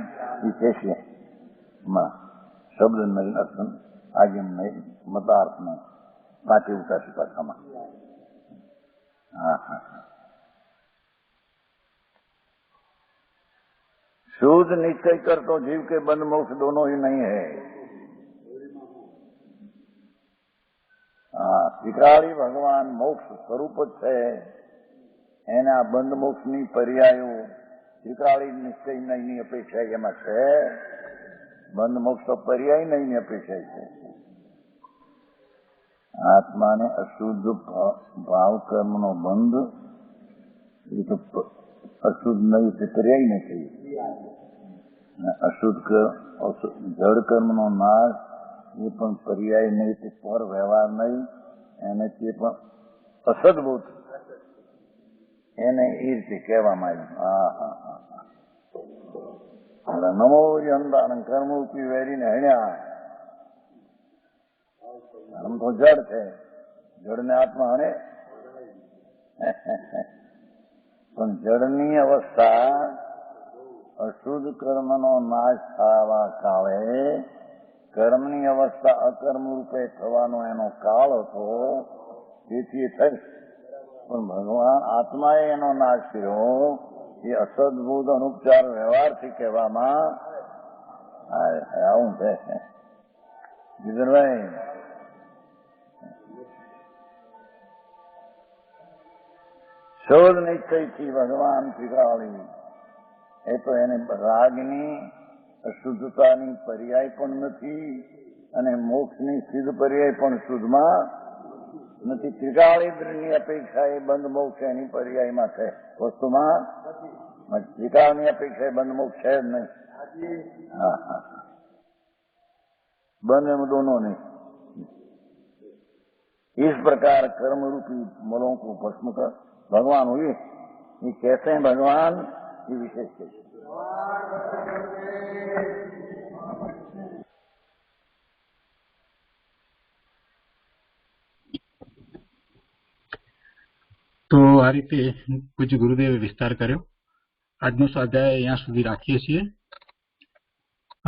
એ કહેશે શબ્દ નહીં અર્થ આગેમ નહીં મતાર્થ નહીં પાછી ઉતારશે પાછામાં. હા હા शुद्ध निश्चय कर तो जीव के बंध मोक्ष दोनों ही नहीं है. શ્રીકાળી ભગવાન મોક્ષ સ્વરૂપ જ છે, એના બંધ મોક્ષની પર્યાયો શ્રીકાળી નિશ્ચય નહીંની અપેક્ષા એમાં છે. બંધ મોક્ષ તો પર્યાય નહીંની અપેક્ષા છે. આત્માને અશુદ્ધ ભાવ કર્મનો બંધ એ તો અશુદ્ધ નહીં તે પર્યાય નથી. અશુદ્ધ જડ કર્મનો નાશ એ પણ પર્યાય નહીં, તે પર વ્યવહાર નહીં, એને તે પણ અસદભૂત એને એ રીતે કહેવામાં આવ્યું. હા નમો અંધાણ કર્મરૂપી વેરીને હણ્યા. કર્મ તો જડ છે, જડને આત્મા હણે, પણ જડની અવસ્થા અશુદ્ધ કર્મનો નાશ થવા કાળે કર્મની અવસ્થા અકર્મ રૂપે થવાનો એનો કાળ હતો, તેથી થઈ. પણ ભગવાન આત્માએ એનો નાશ કર્યો એ અસદબુદ્ધ અનુપચાર વ્યવહારથી કહેવામાં આવું છે. જીગરભાઈ, શોધ નિશ્ચયથી ભગવાન ત્રિકાળી એ તો એને રાગની અશુદ્ધતાની પર્યાય પણ નથી અને મોક્ષની સિદ્ધ પર્યાય પણ શુદ્ધમાં નથી. ત્રિકાળની અપેક્ષા એ બંધ મોક્ષ એની પર્યાયમાં છે. વસ્તુમાં ત્રિકાળની અપેક્ષા એ બંધ મોક્ષ છે જ નહીં. હા હા, બંધ में दोनों नहीं. इस प्रकार कर्म रूपी मलों को भस्म कर भगवान हुए. ये कैसे हैं भगवान, ये विशेष कैसे. તો આ રીતે પૂજ્ય ગુરુદેવે વિસ્તાર કર્યો. આજનો સ્વાધ્યાય અહીંયા સુધી રાખીએ છીએ.